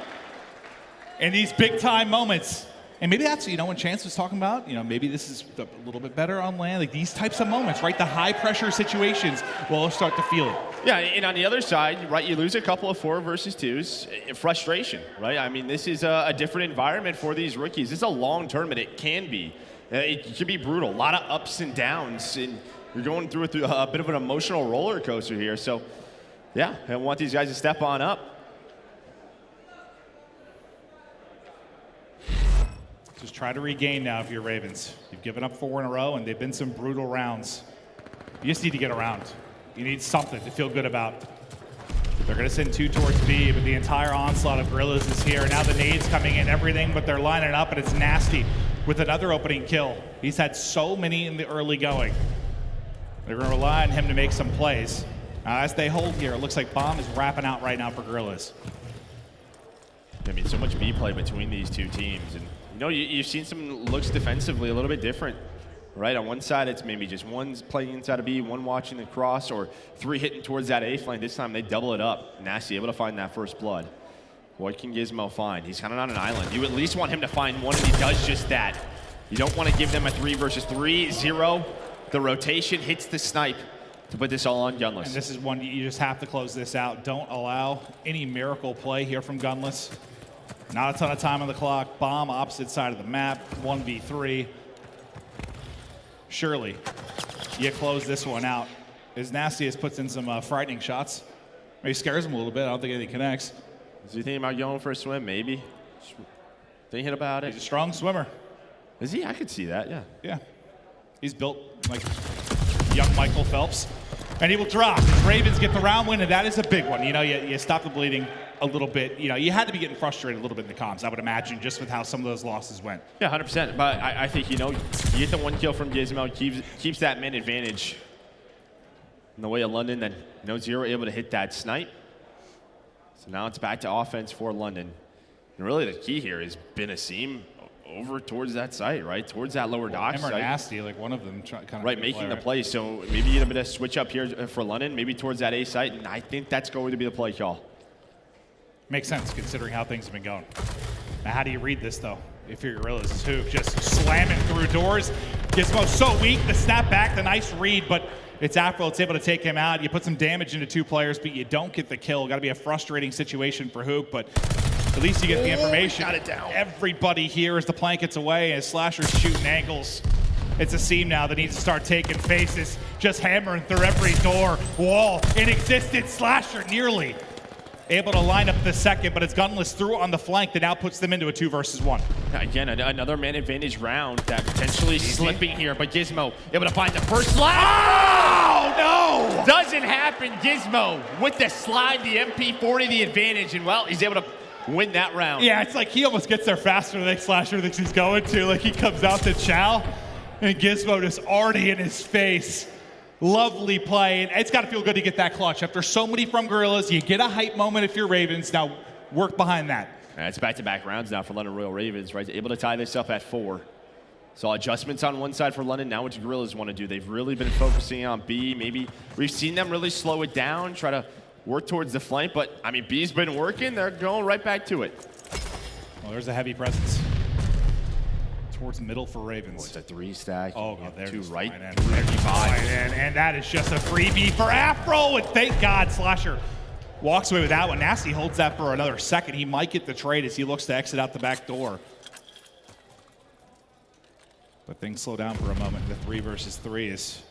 And these big time moments. And maybe that's, you know, when Chance was talking about, you know, maybe this is a little bit better on land. Like these types of moments, right? The high pressure situations, we'll start to feel it. Yeah, and on the other side, right, you lose a couple of 4 versus 2s. Frustration, right? I mean, this is a different environment for these rookies. This is a long tournament. It can be. It can be brutal. A lot of ups and downs. And you're going through a bit of an emotional roller coaster here. So, yeah, I want these guys to step on up. Just try to regain now if you're Ravens. You've given up 4 in a row, and they've been some brutal rounds. You just need to get around. You need something to feel good about. They're going to send 2 towards B, but the entire onslaught of Guerrillas is here. Now the nades coming in, everything, but they're lining up, and it's Nastie with another opening kill. He's had so many in the early going. They're going to rely on him to make some plays. As they hold here, it looks like Bomb is wrapping out right now for Guerrillas. I mean, so much B play between these 2 teams, and you know, you've seen some looks defensively a little bit different, right? On one side, it's maybe just 1's playing inside of B, 1 watching the cross, or 3 hitting towards that A flank. This time, they double it up. Nastie able to find that first blood. What can Gismo find? He's kind of on an island. You at least want him to find 1, and he does just that. You don't want to give them a 3 versus 3. Zero, the rotation hits the snipe to put this all on Gunless. And this is one you just have to close this out. Don't allow any miracle play here from Gunless. Not a ton of time on the clock. Bomb opposite side of the map, 1v3. Surely, you close this one out. As Nastie has puts in some frightening shots. Maybe scares him a little bit. I don't think anything connects. Is he thinking about going for a swim? Maybe. Thinking about it. He's a strong swimmer. Is he? I could see that, yeah. Yeah. He's built like young Michael Phelps. And he will drop. Ravens get the round win, and that is a big one. You know, you stop the bleeding a little bit. You know, you had to be getting frustrated a little bit in the comms, I would imagine, just with how some of those losses went. Yeah, 100%. But I think, you know, you get the 1 kill from Gismo, keeps that man advantage in the way of London. Then, you know, Zero able to hit that snipe. So now it's back to offense for London. And really the key here has been a seam over towards that site, right? Towards that lower dock site. Nastie, like one of them kind of right, making the play. So maybe you get a bit of switch up here for London, maybe towards that A site, and I think that's going to be the play call. Makes sense considering how things have been going. Now, how do you read this though? If you're Guerrillas, is Hook just slamming through doors. Gismo so weak, the snap back, the nice read, but it's Afro, it's able to take him out. You put some damage into 2 players, but you don't get the kill. Got to be a frustrating situation for Hook, but at least you get the information. Got it down. Everybody here as the plank gets away, as Slasher's shooting angles. It's a seam now that needs to start taking faces, just hammering through every door, wall, in existence. Slasher nearly able to line up the second, but it's Gunless through on the flank that now puts them into a 2 versus 1. Again, another man advantage round that potentially slipping here, but Gismo able to find the first slide. Oh, no! Doesn't happen. Gismo with the slide, the MP40, the advantage, and well, he's able to win that round. Yeah, it's like he almost gets there faster than Slasher thinks he's going to. Like he comes out to chow, and Gismo just already in his face. Lovely play, and it's got to feel good to get that clutch. After so many from Guerrillas, you get a hype moment if you're Ravens. Now, work behind that. It's back-to-back rounds now for London Royal Ravens, right? Able to tie this up at 4. So adjustments on one side for London. Now what do Guerrillas want to do? They've really been focusing on B. Maybe we've seen them really slow it down, try to work towards the flank, but I mean, B's been working. They're going right back to it. Well, there's a heavy presence. Towards middle for Ravens. Oh, it's a 3 stack. Oh, God, there's 2 right. And that is just a freebie for Afro. And thank God Slasher walks away with that one. Nastie holds that for another second. He might get the trade as he looks to exit out the back door. But things slow down for a moment. The 3 versus 3 is.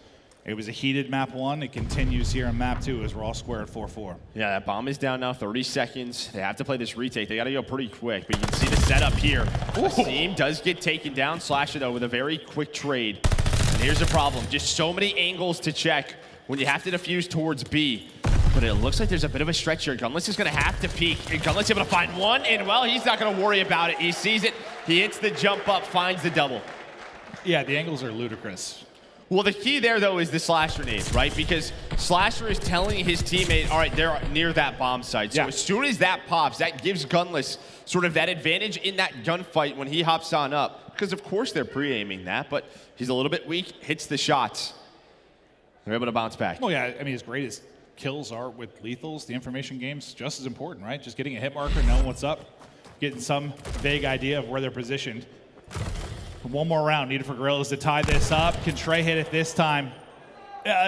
It was a heated map 1. It continues here in map 2 as we're all square at 4-4. Yeah, that bomb is down now, 30 seconds. They have to play this retake. They got to go pretty quick, but you can see the setup here. Seam does get taken down. Slasher, though, with a very quick trade. And here's the problem. Just so many angles to check when you have to defuse towards B. But it looks like there's a bit of a stretch here. Gunless is going to have to peek. And Gunless able to find one, and well, he's not going to worry about it. He sees it. He hits the jump up, finds the double. Yeah, the angles are ludicrous. Well, the key there, though, is the Slasher nade, right? Because Slasher is telling his teammate, all right, they're near that bomb site. So as soon as that pops, that gives Gunless sort of that advantage in that gunfight when he hops on up. Because, of course, they're pre-aiming that, but he's a little bit weak, hits the shots. They're able to bounce back. Well, yeah, I mean, as great as kills are with lethals, the information game's just as important, right? Just getting a hit marker, knowing what's up, getting some vague idea of where they're positioned. One more round needed for Guerrillas to tie this up. Can Trey hit it this time?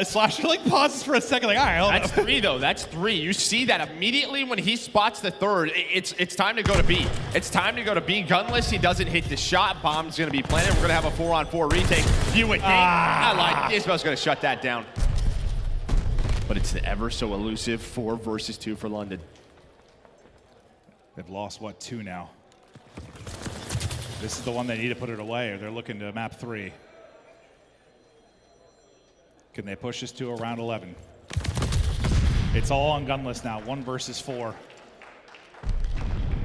Slasher like pauses for a second, like, all right, hold That's on. 3, though. That's 3. You see that immediately when he spots the third. It's time to go to B. It's time to go to B. Gunless, he doesn't hit the shot. Bomb's going to be planted. We're going to have a 4-on-4 retake. You would think. I lied. Gismo's going to shut that down. But it's the ever so elusive 4 versus 2 for London. They've lost, what, 2 now? This is the one they need to put it away, or they're looking to map 3. Can they push this to around 11? It's all on Gunless now, 1 versus 4.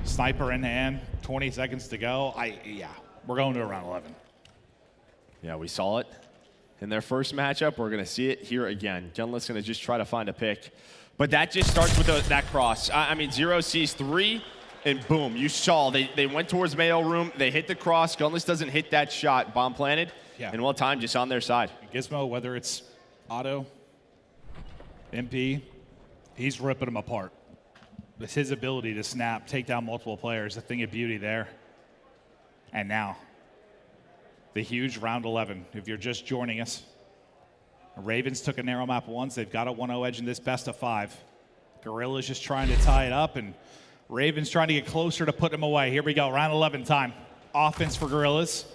Sniper in hand, 20 seconds to go. Yeah, we're going to around 11. Yeah, we saw it in their first matchup. We're going to see it here again. Gunless going to just try to find a pick. But that just starts with that cross. I mean, Zero sees 3. And boom, you saw they went towards mail room. They hit the cross. Gunless doesn't hit that shot. Bomb planted. Yeah. And well timed, just on their side. Gismo, whether it's Auto, MP, he's ripping them apart. It's his ability to snap, take down multiple players, a thing of beauty there. And now, the huge round 11. If you're just joining us, Ravens took a narrow map once. They've got a 1-0 edge in this best of 5. Guerrillas just trying to tie it up, and Ravens trying to get closer to put them away. Here we go, round 11 time. Offense for Guerrillas.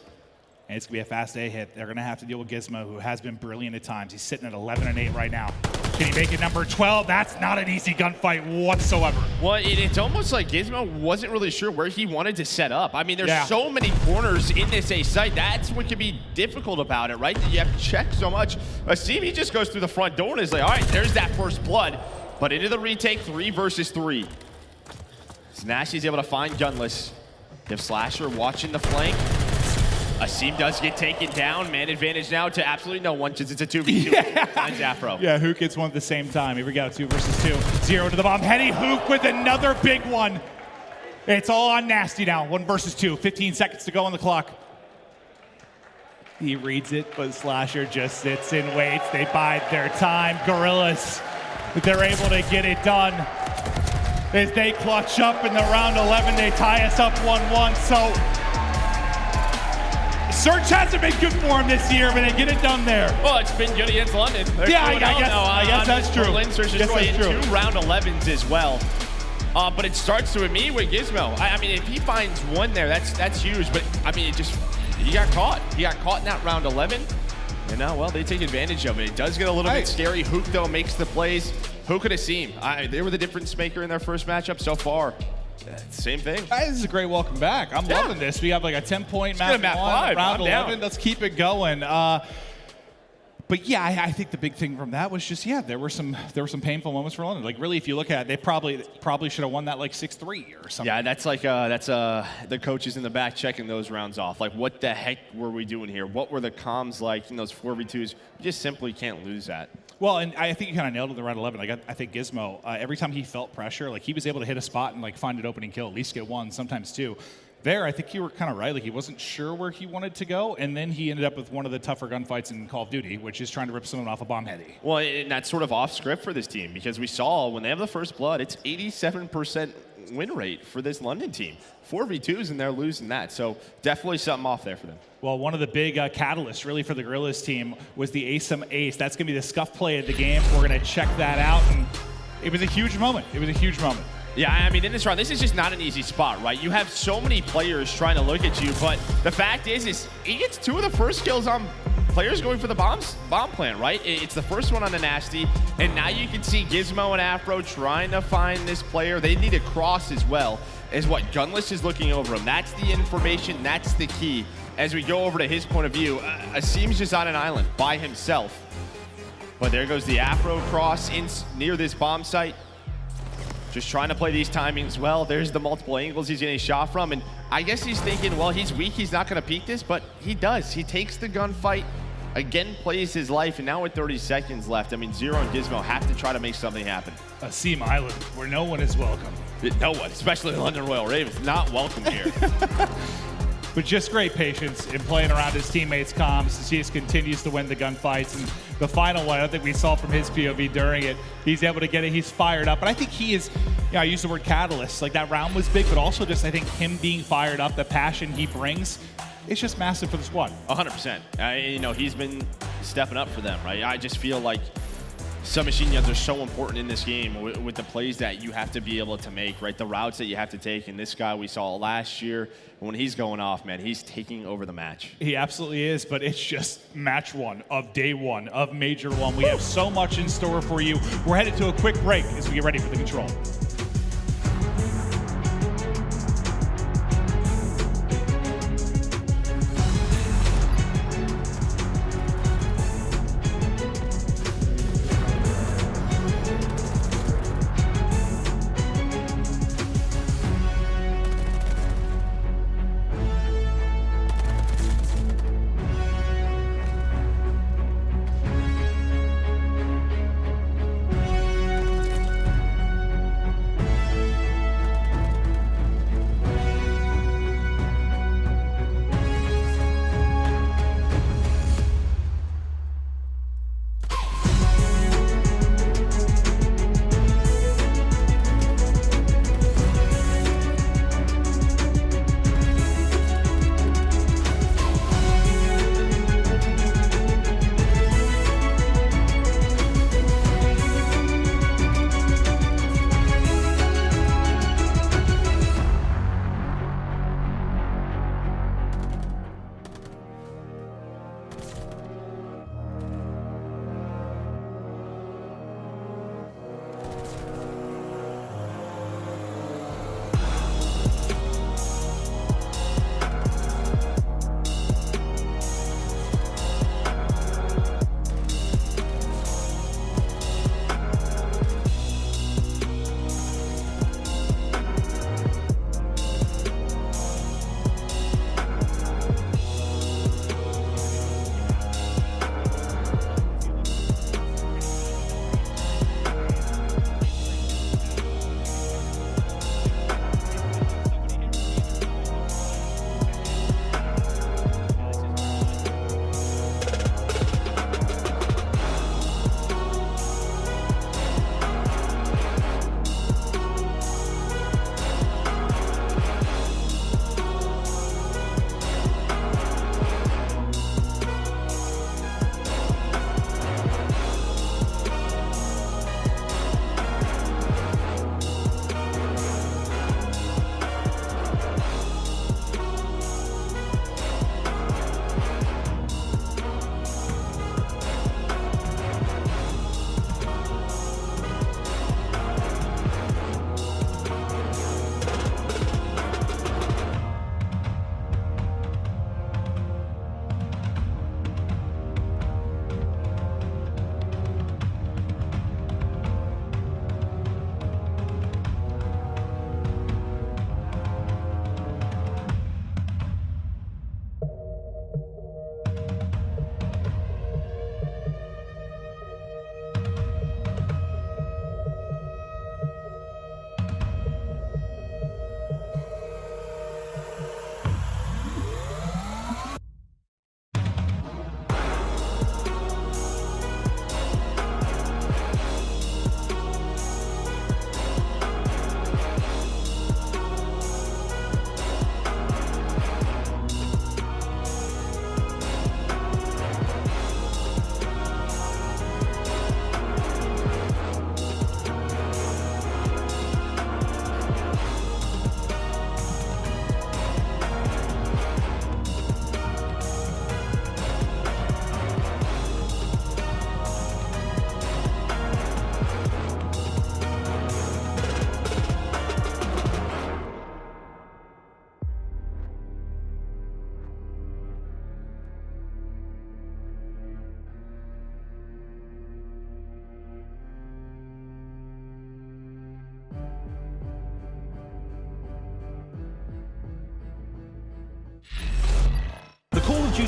And it's going to be a fast A hit. They're going to have to deal with Gismo, who has been brilliant at times. He's sitting at 11-8 right now. Can he make it number 12? That's not an easy gunfight whatsoever. Well, it's almost like Gismo wasn't really sure where he wanted to set up. I mean, there's so many corners in this A site. That's what can be difficult about it, right? That you have to check so much. aBeZy, he just goes through the front door and is like, all right, there's that first blood. But into the retake, 3 versus 3. Nastie's able to find Gunless. You have Slasher watching the flank. aBeZy does get taken down. Man advantage now to absolutely no one because it's a 2v2. Finds Afro. Yeah, Hook gets one at the same time. Here we go, 2 versus 2. 0 to the bomb. Henny Hook with another big one. It's all on Nastie now, 1 versus 2. 15 seconds to go on the clock. He reads it, but Slasher just sits and waits. They bide their time. Guerrillas, they're able to get it done. As they clutch up in the round 11, they tie us up 1-1. So Search hasn't been good for him this year, but they get it done there. Well, it's been good against London. I guess that's true. Search is going in 2 round 11s as well. But it starts to me with Gismo. I mean, if he finds 1 there, that's huge. But I mean, he got caught. He got caught in that round 11. And now, well, they take advantage of it. It does get a little bit scary. Hook, though, makes the plays. Who could have seen? They were the difference maker in their first matchup so far. Same thing. This is a great welcome back. I'm loving this. We have like a 10-point map 1, round 11. Let's keep it going. But yeah, I think the big thing from that was just, there were some painful moments for London. Like really, if you look at it, they probably should have won that like 6-3 or something. Yeah, that's like the coaches in the back checking those rounds off. Like, what the heck were we doing here? What were the comms like in those 4v2s? You just simply can't lose that. Well, and I think you kind of nailed it in the round 11. Like I think Gismo, every time he felt pressure, like he was able to hit a spot and like find an opening kill, at least get 1, sometimes 2. There, I think you were kind of right. Like he wasn't sure where he wanted to go, and then he ended up with one of the tougher gunfights in Call of Duty, which is trying to rip someone off a bomb heady. Well, and that's sort of off script for this team because we saw when they have the first blood, it's 87% win rate for this London team. 4v2s and they're losing that, so definitely something off there for them. Well, one of the big catalysts really for the Guerrillas team was the ASIM Ace. That's going to be the scuff play of the game. We're going to check that out, and it was a huge moment. It was a huge moment. Yeah, I mean, in this round, this is just not an easy spot, right? You have so many players trying to look at you, but the fact is he gets 2 of the first kills on players going for the bomb plant, right? It's the first one on the Nastie, and now you can see Gismo and Afro trying to find this player. They need a cross as well, is what Gunless is looking over him. That's the information, that's the key. as we go over to his point of view, Asim's just on an island by himself. But there goes the Afro cross in near this bomb site. Just trying to play these timings well. There's the multiple angles he's getting shot from. And I guess he's thinking, well, he's weak. He's not going to peek this. But he does. He takes the gunfight, again, plays his life. And now with 30 seconds left, I mean, Zero and Gismo have to try to make something happen. Asim Island, where no one is welcome. No one, especially London Royal Ravens, not welcome here. But just great patience in playing around his teammates' comms. He just continues to win the gunfights. And the final one, I don't think we saw from his POV during it. He's able to get it. He's fired up. And I think he is, you know, I use the word catalyst. Like, that round was big, but also just, I think, him being fired up, the passion he brings, it's just massive for the squad. 100%. You know, he's been stepping up for them, right? I just feel like submachine guns are so important in this game with the plays that you have to be able to make, right? The routes that you have to take. And this guy we saw last year, when he's going off, man, he's taking over the match. He absolutely is, but it's just match one of day one of Major One. We have so much in store for you. We're headed to a quick break as we get ready for the control.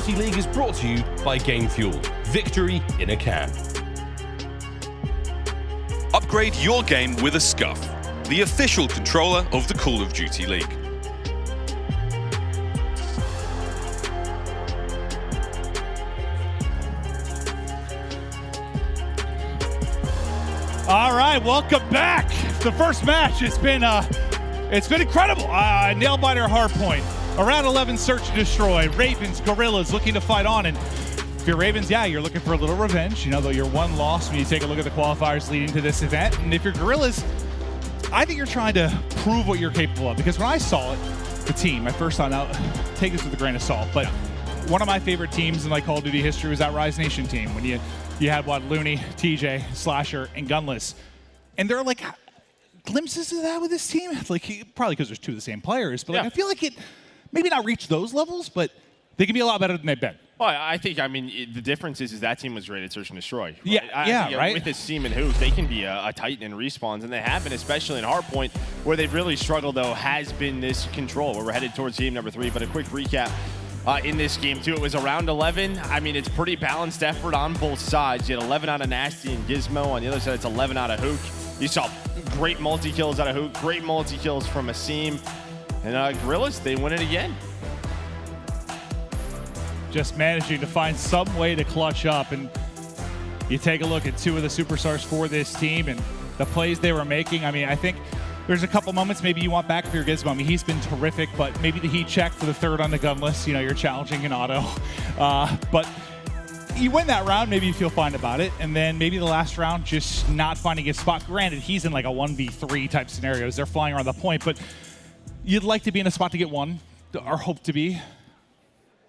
Duty League is brought to you by Game Fuel. Victory in a can. Upgrade your game with a Scuff, the official controller of the Call of Duty League. All right, welcome back. The first match, it's been incredible. Nail-biter hardpoint. Around 11, search and destroy. Ravens, Guerrillas looking to fight on. And if you're Ravens, yeah, you're looking for a little revenge. You know, though you're one loss when you take a look at the qualifiers leading to this event. And if you're Guerrillas, I think you're trying to prove what you're capable of. Because when I saw it, the team, I first thought, now, take this with a grain of salt, but one of my favorite teams in like Call of Duty history was that Rise Nation team. When you had what, Looney, TJ, Slasher, and Gunless. And there are like glimpses of that with this team. Like probably because there's two of the same players, but like, I feel like it maybe not reach those levels, but they can be a lot better than they've been. Well, I think, the difference is that team was rated Search and Destroy. Right? Yeah, right? With this team and Hook, they can be a titan in respawns, and they have been, especially in Hardpoint. Where they've really struggled, though, has been this control, where we're headed towards game number 3. But a quick recap in this game, too. It was around 11. It's pretty balanced effort on both sides. You had 11 out of Nastie and Gismo. On the other side, it's 11 out of Hook. You saw great multi-kills out of Hook, great multi-kills from Asim. And Guerrillas, they win it again. Just managing to find some way to clutch up. And you take a look at two of the superstars for this team and the plays they were making. I think there's a couple moments maybe you want back for your Gismo. He's been terrific, but maybe the heat check for the third on the Gunless. You know, you're challenging an auto. But you win that round, maybe you feel fine about it. And then maybe the last round, just not finding his spot. Granted, he's in like a 1v3 type scenarios. They're flying around the point, but you'd like to be in a spot to get one, or hope to be.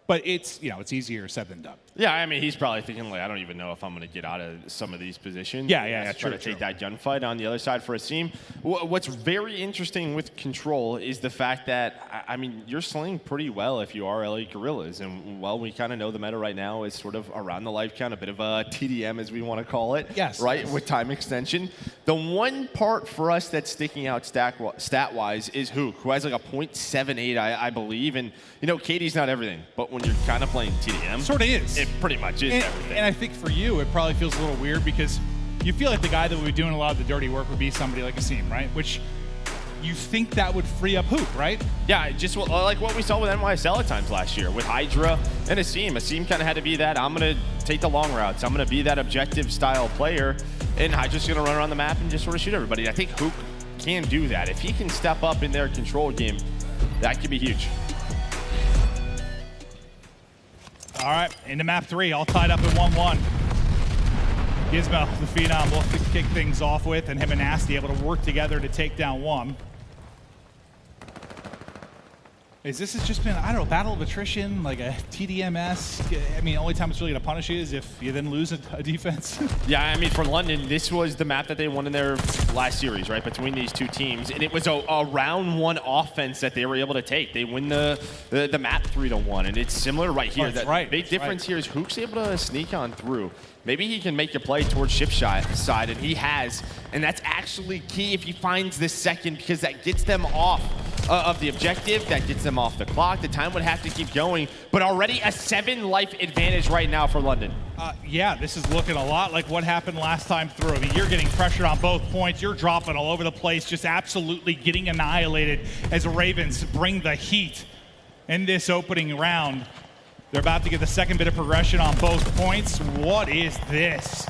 But it's easier said than done. Yeah, he's probably thinking, like, I don't even know if I'm going to get out of some of these positions. Yeah, try to take that gunfight on the other side for Asim. What's very interesting with Control is the fact that, you're slaying pretty well if you are LA Guerrillas. And, well, we kind of know the meta right now is sort of around the life count, a bit of a TDM, as we want to call it. Yes. Right, with time extension. The one part for us that's sticking out stat-wise is Hook, who has like a .78, I believe. And, Katie's not everything. But when you're kind of playing TDM. Sort of is. It pretty much is everything. And I think for you, it probably feels a little weird because you feel like the guy that would be doing a lot of the dirty work would be somebody like Asim, right? Which you think that would free up Hook, right? Yeah, just like what we saw with NYSL at times last year with Hydra and Asim. Asim kind of had to be that, I'm going to take the long routes. I'm going to be that objective style player. And Hydra's going to run around the map and just sort of shoot everybody. I think Hook can do that. If he can step up in their control game, that could be huge. All right, into map 3, all tied up at 1-1. Gismo, the Phenom, will kick things off with, and him and Nastie able to work together to take down one. This has just been, I don't know, battle of attrition, like a TDMS. Only time it's really going to punish you is if you then lose a defense. Yeah, for London, this was the map that they won in their last series, right, between these two teams. And it was a round 1 offense that they were able to take. They win the map 3-1, and it's similar right here. Big difference here is Hook's able to sneak on through. Maybe he can make a play towards ship side, and he has. And that's actually key if he finds this second, because that gets them off of the objective, that gets them off the clock. The time would have to keep going, but already a 7-life advantage right now for London. Yeah, this is looking a lot like what happened last time through. You're getting pressured on both points. You're dropping all over the place, just absolutely getting annihilated as the Ravens bring the heat in this opening round. They're about to get the second bit of progression on both points. What is this?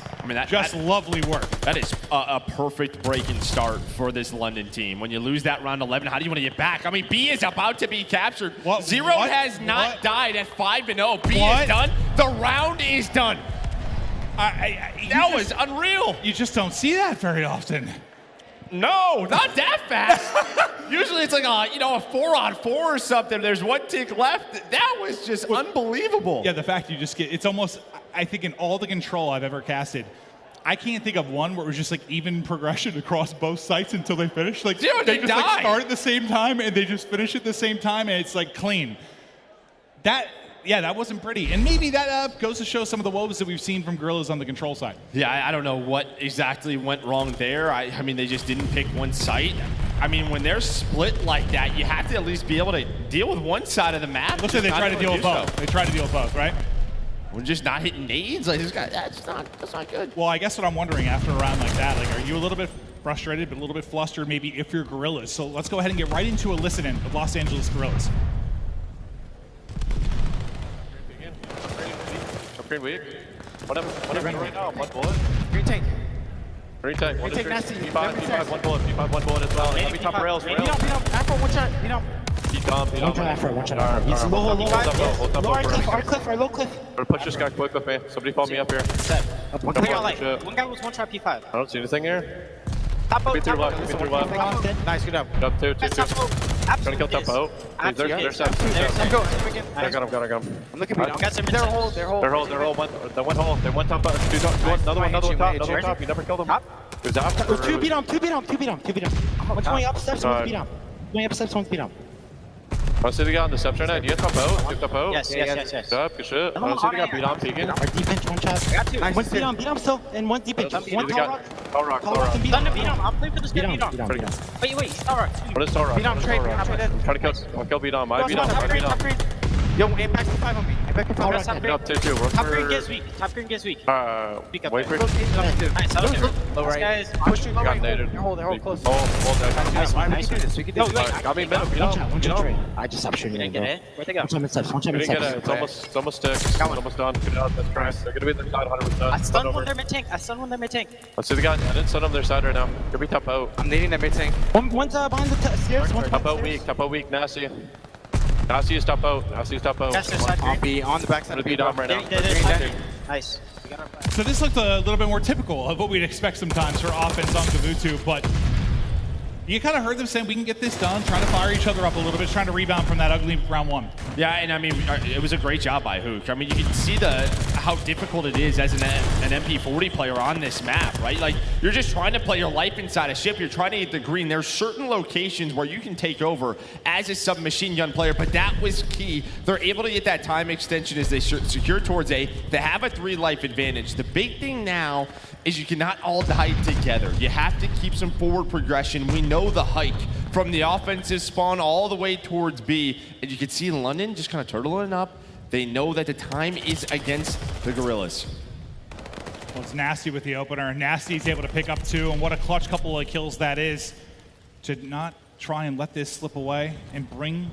Just lovely work. That is a perfect break and start for this London team. When you lose that round 11, how do you want to get back? B is about to be captured. Zero has not died at 5-0. B is done. The round is done. That was unreal. You just don't see that very often. No, not that fast. Usually it's like a 4-on-4 or something. There's 1 tick left. That was just unbelievable. Yeah, the fact you just get, it's almost, I think in all the control I've ever casted, I can't think of one where it was just like even progression across both sites until they finish. Like they just like start at the same time and they just finish at the same time and it's like clean. That yeah, that wasn't pretty. And maybe that goes to show some of the woes that we've seen from Guerrillas on the control side. Yeah, I don't know what exactly went wrong there. I mean, they just didn't pick one site. I mean, when they're split like that, you have to at least be able to deal with one side of the map. Looks like they tried to deal with both. They tried to deal with both, right? We're just not hitting nades. Like, this guy, that's not good. Well, I guess what I'm wondering after a round like that, like, are you a little bit frustrated, but a little bit flustered, maybe if you're Guerrillas? So let's go ahead and get right into a listen-in of Los Angeles Guerrillas. Green weak. Whatever right now. One bullet. Green tank. Green tank. Green tank, Nastie. P5, one bullet. P5, one bullet as well. Let me top rails. Beat up. Afro, one shot. Beat up. One shot Afro, one shot Afro. He's low, low cliff. Push this guy quick with me. Somebody follow me up here. One guy was one shot P5. I don't see anything here. Top boat, Be through left. Nice, good up. Up two. Trying to kill top boat. There's set. I got him. I'm looking at him. They're whole. They're whole. They went hole. They went top. Another one top. You never killed him. There's Afro. Two beat him. One's going up steps, one's beat him. Going up steps, one's beat him. I see the guy on the steps right now. Do you have top out? Do you have top out? Yes. Good shit. I see the guy beat on peeking. Our defense, one shot. I got two. Nice. One beat him still, and one defense. One tall rock. Beat him. I'll play for this guy. Beat him. Wait, tall rock. What is tall rock? Beat him, trade. I'm trying to kill beat on. I beat on. Top green. Yo, impact 5 on me. Impact 5 on me. Up 2-2. Top green gets weak. Wait for it. Nice. Low right. Guys, pushing low right. They're whole close. Hold down. Nice. We can do this. Got me middle. One shot trade. I just stopped shooting. Get it? Where'd they go? One shot mid-steps. It's almost stick. It's almost done. Good out. That's correct. They're going to be the side 100%. I stunned one their mid-tank. Let's see the guy. I didn't stun them their side right now. Could be top out. I'm needing their mid-tank. One's behind the stairs. Top out weak. Nasty. Nasty is top out. I'll be on the backside of beat on right now. Nice. So this looked a little bit more typical of what we'd expect sometimes for offense on Kuavo, but you kind of heard them saying we can get this done, trying to fire each other up a little bit, trying to rebound from that ugly round one. Yeah, and I mean, it was a great job by Røkkr. I mean, you can see how difficult it is as an MP40 player on this map, right? Like, you're just trying to play your life inside a ship. You're trying to get the green. There's certain locations where you can take over as a submachine gun player, but that was key. They're able to get that time extension as they secure towards A. They have a 3-life advantage. The big thing now is you cannot all die together. You have to keep some forward progression. We know the hike from the offensive spawn all the way towards B, and you can see London just kind of turtling up. They know that the time is against the Guerrillas. Well, it's Nasty with the opener. Nasty's able to pick up 2, and what a clutch couple of kills that is to not try and let this slip away and bring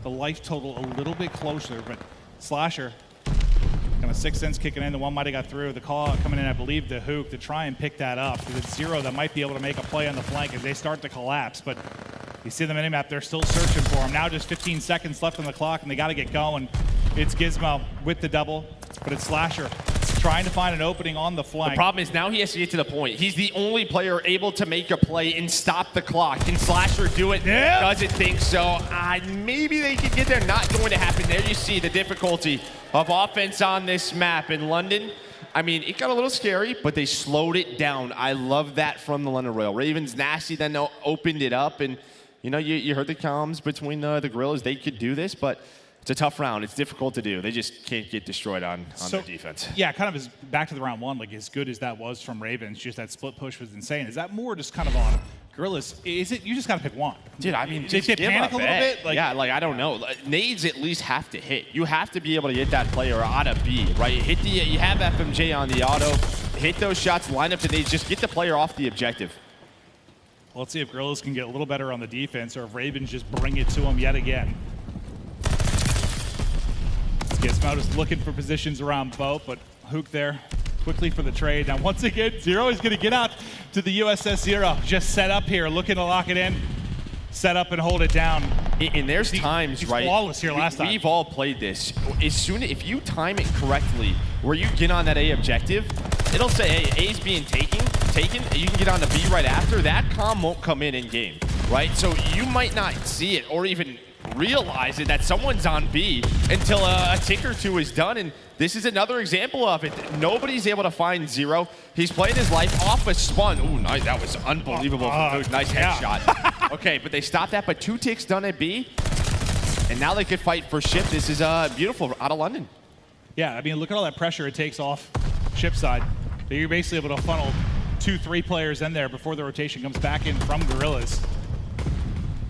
the life total a little bit closer. But Slasher, kind of 6th sense kicking in. The one might have got through. The call out coming in, I believe, to Hook to try and pick that up, because it's Zero that might be able to make a play on the flank as they start to collapse. But you see the minimap, they're still searching for him. Now just 15 seconds left on the clock, and they got to get going. It's Gismo with the double, but it's Slasher trying to find an opening on the flank. The problem is now he has to get to the point. He's the only player able to make a play and stop the clock. Can Slasher do it? Yeah. Doesn't think so. Maybe they could get there. Not going to happen. There you see the difficulty of offense on this map in London. I mean, it got a little scary, but they slowed it down. I love that from the London Royal. Ravens Nasty then opened it up, and you know, you heard the comms between the Guerrillas. They could do this, but it's a tough round. It's difficult to do. They just can't get destroyed on their defense. Yeah, kind of is back to the round one, like as good as that was from Ravens, just that split push was insane. Is that more just kind of on Guerrillas? Is it, you just got to pick one? Dude, I mean, they panic a little bit? Like, yeah, like, I don't know. Nades at least have to hit. You have to be able to hit that player out of B, right? You have FMJ on the auto, hit those shots, line up the nades, just get the player off the objective. Well, let's see if Guerrillas can get a little better on the defense, or if Ravens just bring it to them yet again. Gismo just looking for positions around boat, but Hook there quickly for the trade. Now once again, Zero is going to get out to the USS Zero. Just set up here, looking to lock it in. Set up and hold it down. And there's times, he's right? Flawless here last time. We've all played this. If you time it correctly, where you get on that A objective, it'll say, hey, A's being taken, you can get on the B right after. That comm won't come in game, right? So you might not see it or even realize it that someone's on B until a tick or two is done, and this is another example of it. Nobody's able to find Zero. He's playing his life off a spun. Ooh, nice. That was unbelievable. Nice headshot. Okay, but they stopped that, but 2 ticks done at B. And now they could fight for ship. This is beautiful out of London. Yeah, I mean, look at all that pressure it takes off ship side. So you're basically able to funnel 2-3 players in there before the rotation comes back in from Guerrillas.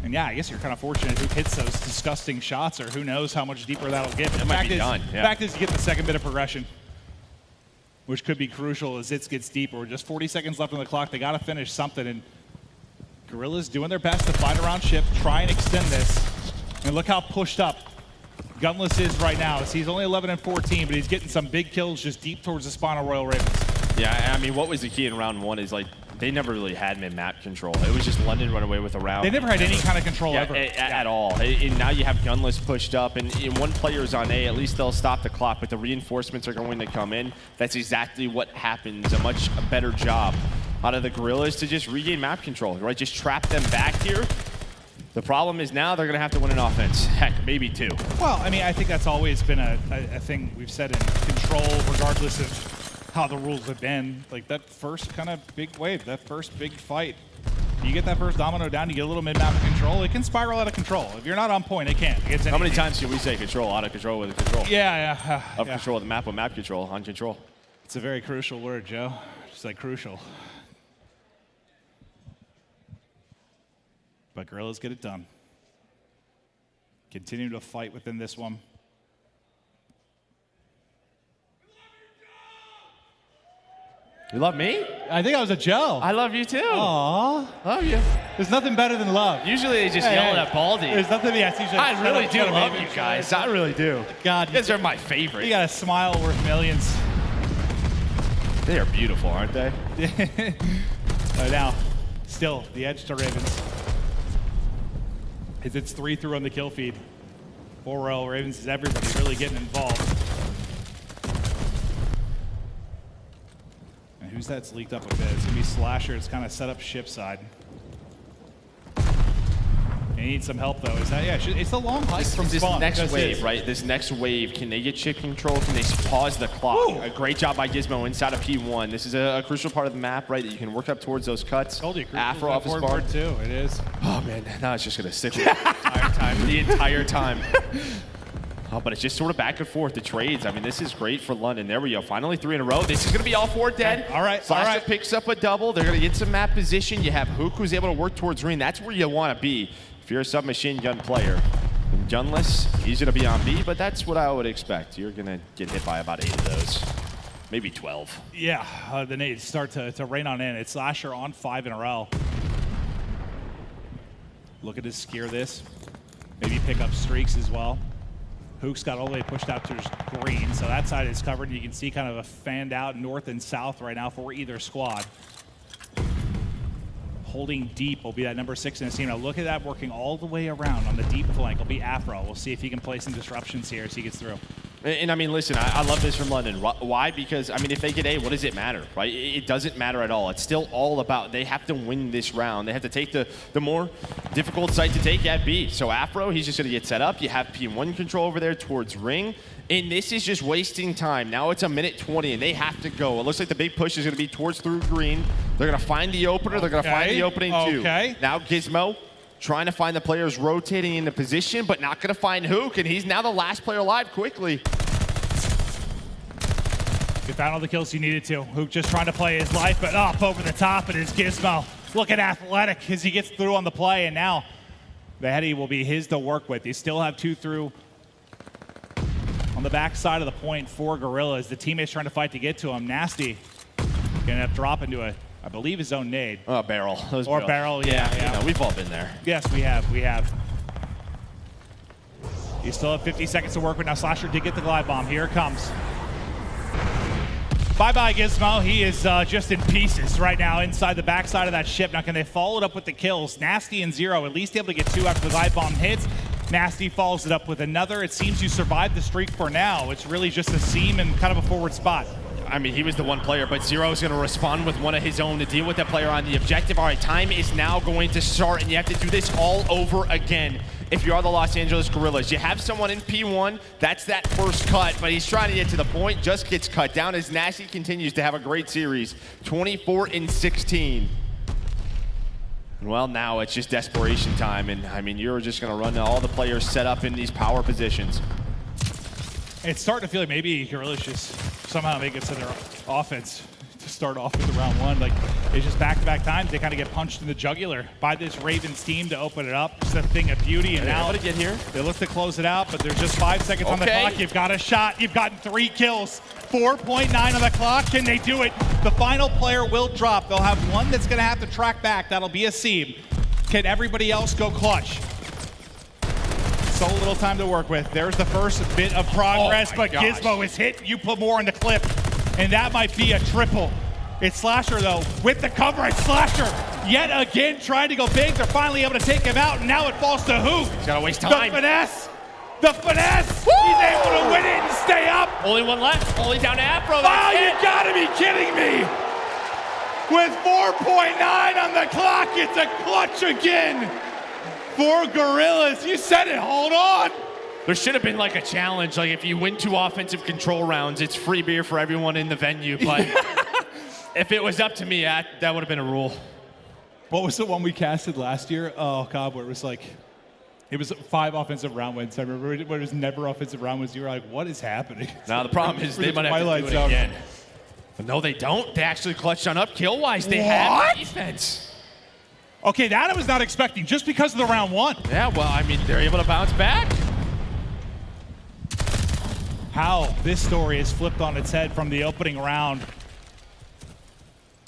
And yeah, I guess you're kind of fortunate who hits those disgusting shots, or who knows how much deeper that'll get. But It might be done. The fact is you get the second bit of progression, which could be crucial as it gets deeper. Just 40 seconds left on the clock. They got to finish something. And Guerrillas doing their best to fight around ship, try and extend this. And look how pushed up Gunless is right now. So he's only 11 and 14, but he's getting some big kills just deep towards the spawn of Royal Ravens. Yeah, I mean, what was the key in round one is like, they never really had mid-map control. It was just London run away with a round. They never had any kind of control ever. At all. And now you have Gunless pushed up, and one player's on A, at least they'll stop the clock, but the reinforcements are going to come in. That's exactly what happens. A much better job out of the Guerrillas to just regain map control, right? Just trap them back here. The problem is now they're going to have to win an offense. Heck, maybe two. Well, I mean, I think that's always been a thing we've said in control, regardless of how the rules have been. Like that first kind of big wave, that first big fight, you get that first domino down, you get a little mid-map control, it can spiral out of control. If you're not on point, it can. How many times can we say control, out of control with control? Yeah. Of control with map control, on control. It's a very crucial word, Joe. Just like crucial. But Guerrillas get it done. Continue to fight within this one. You love me? I think I was a Joe. I love you too. Aww. Love you. There's nothing better than love. Usually they just yell at Baldy. There's nothing, yes, usually I really do love you guys. I really do. God. You guys are my favorite. You got a smile worth millions. They are beautiful, aren't they? Now, still, the edge to Ravens. It's 3 through on the kill feed. 4 Royal Ravens is everybody really getting involved. And who's that's leaked up a bit? It's gonna be Slasher. It's kind of set up ship side. They need some help though. Is that it's a long hike from spawn. This next wave, right? This next wave, can they get ship control? Can they pause the clock? Ooh. A great job by Gismo inside of P1. This is a crucial part of the map, right? That you can work up towards those cuts. Told you, Afro off his bar too. It is. Oh man, now it's just gonna stick with the entire time. Oh, but it's just sort of back and forth, the trades. I mean, this is great for London. There we go. Finally 3 in a row. This is going to be all 4 dead. All right. Slasher picks up a double. They're going to get some map position. You have Hook who's able to work towards green. That's where you want to be if you're a submachine gun player. And Gunless, he's going to be on B, but that's what I would expect. You're going to get hit by about 8 of those. Maybe 12. Yeah, the nades start to rain on in. It's Slasher on 5 in a row. Look at his skeer this. Maybe pick up streaks as well. Hook's got all the way pushed out to green, so that side is covered. You can see kind of a fanned out north and south right now for either squad. Holding deep will be that number 6 in the team. Now look at that working all the way around on the deep flank will be Afro. We'll see if he can play some disruptions here as he gets through. And I mean, listen, I love this from London. Why? Because, I mean, if they get A, what does it matter, right? It doesn't matter at all. It's still all about, they have to win this round. They have to take the more difficult site to take at B. So Afro, he's just going to get set up. You have P1 control over there towards ring. And this is just wasting time. Now it's a minute 20, and they have to go. It looks like the big push is going to be towards through green. They're going to find the opener. They're going to find the opening, too. Now Gismo trying to find the players rotating into position, but not going to find Hook, and he's now the last player alive quickly. He found all the kills he needed to. Hook just trying to play his life, but up over the top, and it's Gismo. Looking athletic as he gets through on the play, and now the heady will be his to work with. You still have 2 through on the back side of the point for Guerrillas. The teammates trying to fight to get to him. Nastie gonna have to drop into a, I believe, his own nade. Oh, barrel. Or barrel, yeah. You know, we've all been there. Yes, we have. You still have 50 seconds to work with. Now Slasher did get the glide bomb. Here it comes. Bye-bye, Gismo. He is just in pieces right now inside the backside of that ship. Now, can they follow it up with the kills? Nastie and Zero at least able to get 2 after the glide bomb hits. Nastie follows it up with another. It seems you survived the streak for now. It's really just a seam and kind of a forward spot. I mean, he was the one player, but Zero is going to respond with one of his own to deal with that player on the objective. All right, time is now going to start, and you have to do this all over again. If you are the Los Angeles Guerrillas, you have someone in P1, that's that first cut, but he's trying to get to the point, just gets cut down as Nastie continues to have a great series, 24 and 16. Well, now it's just desperation time, and I mean, you're just going to run all the players set up in these power positions. It's starting to feel like maybe Guerrillas just somehow make it to their offense to start off with the round one. Like, it's just back-to-back times they kind of get punched in the jugular by this Ravens team to open it up. Just a thing of beauty, and now get here. They look to close it out, but there's just 5 seconds on the clock. You've got a shot. You've gotten 3 kills. 4.9 on the clock. Can they do it? The final player will drop. They'll have one that's going to have to track back. That'll be a seam. Can everybody else go clutch? So little time to work with. There's the first bit of progress, but gosh. Gismo is hit. You put more in the clip, and that might be a triple. It's Slasher, though, with the coverage. Slasher, yet again, trying to go big. They're finally able to take him out, and now it falls to who? He's got to waste time. The finesse. The finesse. Woo! He's able to win it and stay up. Only one left. Only down to Afro. Oh, you gotta be kidding me. With 4.9 on the clock, it's a clutch again for Guerrillas. You said it, hold on. There should have been like a challenge, like if you win 2 offensive control rounds, it's free beer for everyone in the venue, but if it was up to me, that would have been a rule. What was the one we casted last year? Oh God, where it was like, it was 5 offensive round wins. I remember when it was never offensive round wins. You were like, what is happening? Now the problem is they might have to do it again. But no, they don't. They actually clutched on up kill-wise. They had defense. Okay, that I was not expecting, just because of the round one. Yeah, well, I mean, they're able to bounce back. How this story is flipped on its head from the opening round.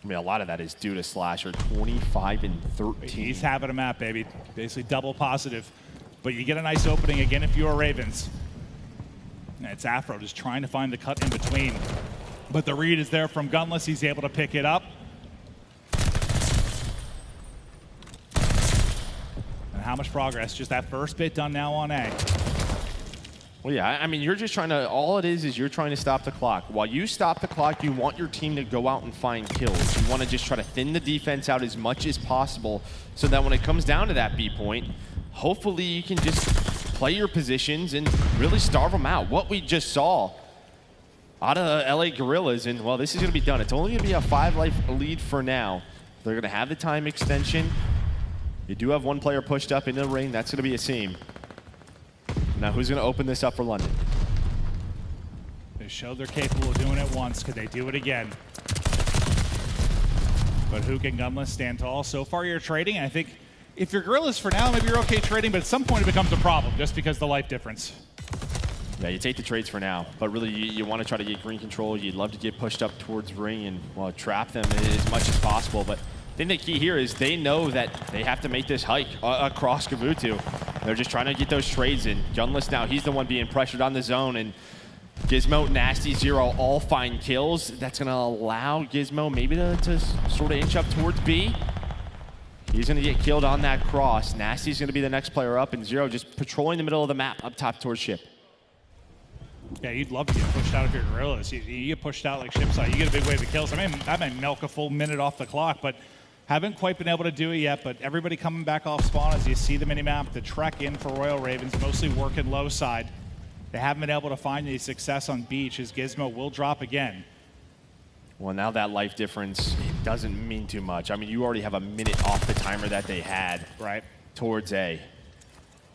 I mean, a lot of that is due to Slasher, 25 and 13. He's having a map, baby. Basically double positive. But you get a nice opening again if you're Ravens. And it's Afro just trying to find the cut in between. But the read is there from Gunless. He's able to pick it up. And how much progress? Just that first bit done now on A. Well, yeah, I mean, you're just trying to, all it is you're trying to stop the clock. While you stop the clock, you want your team to go out and find kills. You want to just try to thin the defense out as much as possible so that when it comes down to that B point, hopefully you can just play your positions and really starve them out. What we just saw out of LA Guerrillas, and well, this is going to be done. It's only going to be a 5-life lead for now. They're going to have the time extension. You do have one player pushed up into the ring. That's going to be a seam. Now, who's going to open this up for London? They showed they're capable of doing it once. Could they do it again? But who can Gunless stand tall? So far, you're trading. And I think if you're Guerrillas for now, maybe you're okay trading, but at some point it becomes a problem just because of the life difference. Yeah, you take the trades for now, but really you want to try to get green control. You'd love to get pushed up towards ring and, well, trap them as much as possible. But I think the key here is they know that they have to make this hike across Kavutu. They're just trying to get those trades in. Gunless now, he's the one being pressured on the zone, and Gismo, Nastie, Zero all find kills. That's going to allow Gismo maybe to sort of inch up towards B. He's going to get killed on that cross. Nastie's going to be the next player up, and Zero just patrolling the middle of the map up top towards ship. Yeah, you'd love to get pushed out of your Guerrillas. You get pushed out like ship side, you get a big wave of kills. I mean, that might milk a full minute off the clock, but haven't quite been able to do it yet. But everybody coming back off spawn as you see the minimap. The trek in for Royal Ravens, mostly working low side. They haven't been able to find any success on beach as Gismo will drop again. Well, now that life difference, it doesn't mean too much. I mean, you already have a minute off the timer that they had towards A.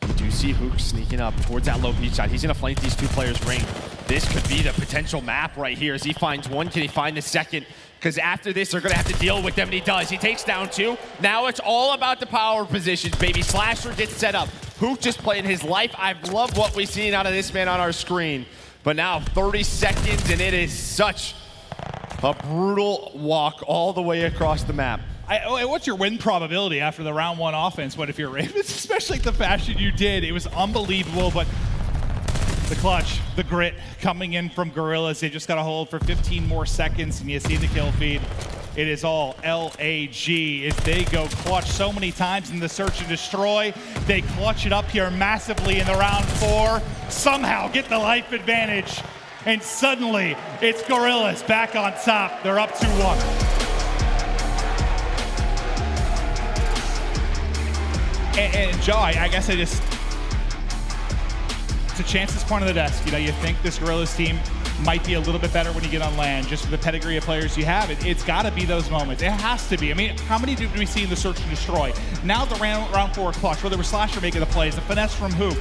You do see Hook sneaking up towards that low beach side. He's going to flank these 2 players' ring. This could be the potential map right here as he finds one. Can he find the second? Because after this, they're going to have to deal with them, and he does. He takes down 2. Now it's all about the power positions, baby. Slasher gets set up. Hook just playing his life. I love what we've seen out of this man on our screen. But now 30 seconds, and it is such a brutal walk all the way across the map. What's your win probability after the round 1 offense? But if you're Ravens, especially the fashion you did, it was unbelievable. But the clutch, the grit coming in from Guerrillas. They just got to hold for 15 more seconds, and you see the kill feed. It is all LAG as they go clutch so many times in the search and destroy. They clutch it up here massively in the round 4. Somehow get the life advantage. And suddenly, it's Guerrillas back on top. They're up 2-1. And Joe, I guess to Chance's point of the desk, you know, you think this Guerrillas team might be a little bit better when you get on land, just for the pedigree of players you have. It's got to be those moments. It has to be. I mean, how many did we see in the Search and Destroy? Now the round 4 clutch, where there was Slasher making the plays, the finesse from Hoop.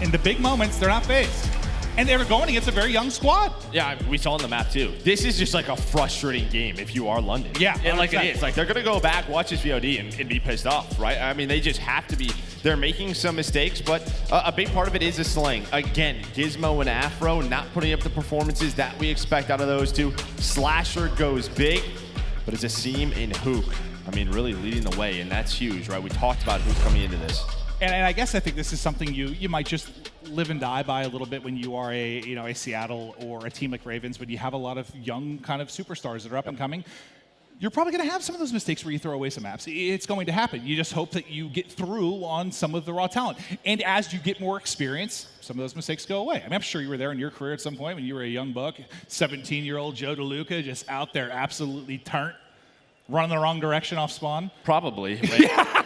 In the big moments, they're not FaZe. And they were going against a very young squad. Yeah, we saw on the map too. This is just like a frustrating game if you are London. Yeah, and like it is. Like they're gonna go back, watch this VOD, and be pissed off, right? I mean, they just have to be. They're making some mistakes, but a big part of it is the slaying. Again, Gismo and Afro not putting up the performances that we expect out of those two. Slasher goes big, but it's a seam in Hook. I mean, really leading the way, and that's huge, right? We talked about Hook coming into this. And I guess I think this is something you might just live and die by a little bit when you are a Seattle or a team like Ravens, when you have a lot of young kind of superstars that are up and coming. You're probably going to have some of those mistakes where you throw away some maps. It's going to happen. You just hope that you get through on some of the raw talent. And as you get more experience, some of those mistakes go away. I mean, I'm sure you were there in your career at some point when you were a young buck, 17-year-old Joe DeLuca, just out there absolutely turnt. Running the wrong direction off spawn? Probably.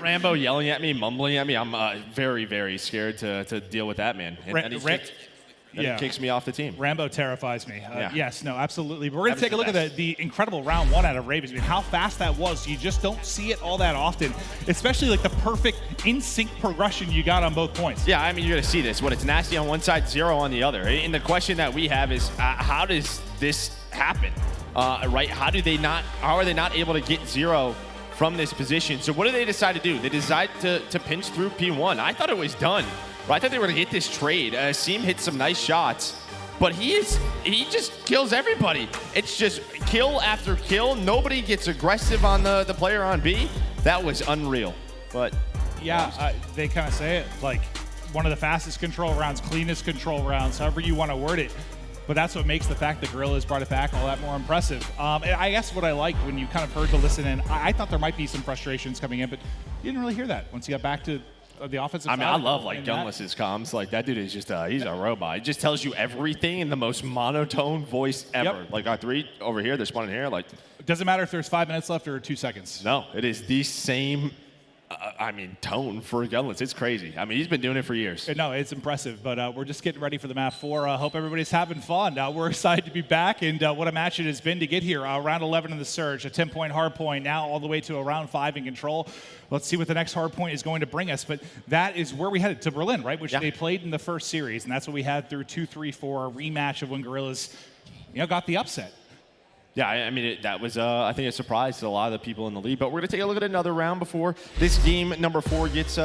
Rambo yelling at me, mumbling at me. I'm very, very scared to deal with that, man. And he kicks me off the team. Rambo terrifies me. Yes, no, absolutely. But we're going to take a look at the incredible round 1 out of Ravens. I mean, how fast that was. You just don't see it all that often, especially like the perfect in-sync progression you got on both points. Yeah, I mean, you're going to see this. When it's Nasty on one side, 0 on the other. And the question that we have is, how does this happen? Right? How are they not able to get 0 from this position? So what do they decide to do? They decide to pinch through P1. I thought it was done. Right? I thought they were going to get this trade. Seam hit some nice shots, but he just kills everybody. It's just kill after kill. Nobody gets aggressive on the player on B. That was unreal. But yeah, they kind of say it like one of the fastest control rounds, cleanest control rounds, however you want to word it. But that's what makes the fact that Guerrillas brought it back all that more impressive. And I guess what I liked when you kind of heard the listen in, I thought there might be some frustrations coming in, but you didn't really hear that once you got back to the offensive side. I mean, I love like Gunless's comms. Like that dude is just he's a robot. It just tells you everything in the most monotone voice ever. Yep. Like our 3 over here, they're spawning here. Like it doesn't matter if there's 5 minutes left or 2 seconds. No, it is the same. Tone for Gunless. It's crazy. I mean, he's been doing it for years. No, it's impressive, but we're just getting ready for the map 4. Hope everybody's having fun. We're excited to be back, and what a match it has been to get here. Round 11 in the Surge, a 10-point hard point, now all the way to a round 5 in Control. Let's see what the next hard point is going to bring us, but that is where we headed, to Berlin, right, which they played in the first series, and that's what we had through 2, 3, 4, a rematch of when Guerrillas got the upset. Yeah, I mean, that was, I think, a surprise to a lot of the people in the league. But we're going to take a look at another round before this game number 4 gets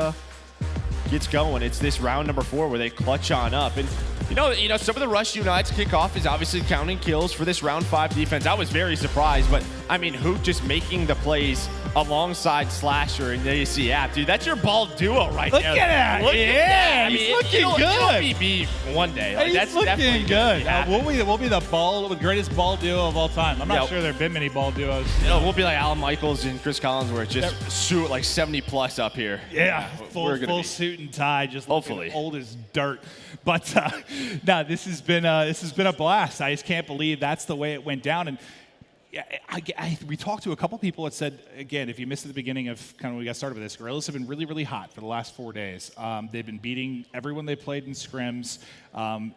going. It's this round number 4 where they clutch on up. And, you know, some of the Rush Unites kickoff is obviously counting kills for this round 5 defense. I was very surprised, but, I mean, Hoop just making the plays alongside Slasher and AC App. Dude, that's your ball duo right there. Look at that. Yeah, he's looking good. He'll be one day. Like, he's that's looking good. We'll be the greatest ball duo of all time. I'm not sure there have been many ball duos. We'll be like Alan Michaels and Chris Collins, where it's just suit like 70+ up here. Yeah, full suit and tie, just hopefully old as dirt. But no, this has been a blast. I just can't believe that's the way it went down. And we talked to a couple people that said, again, if you missed the beginning of kind of when we got started with this, Guerrillas have been really, really hot for the last 4 days. They've been beating everyone they played in scrims.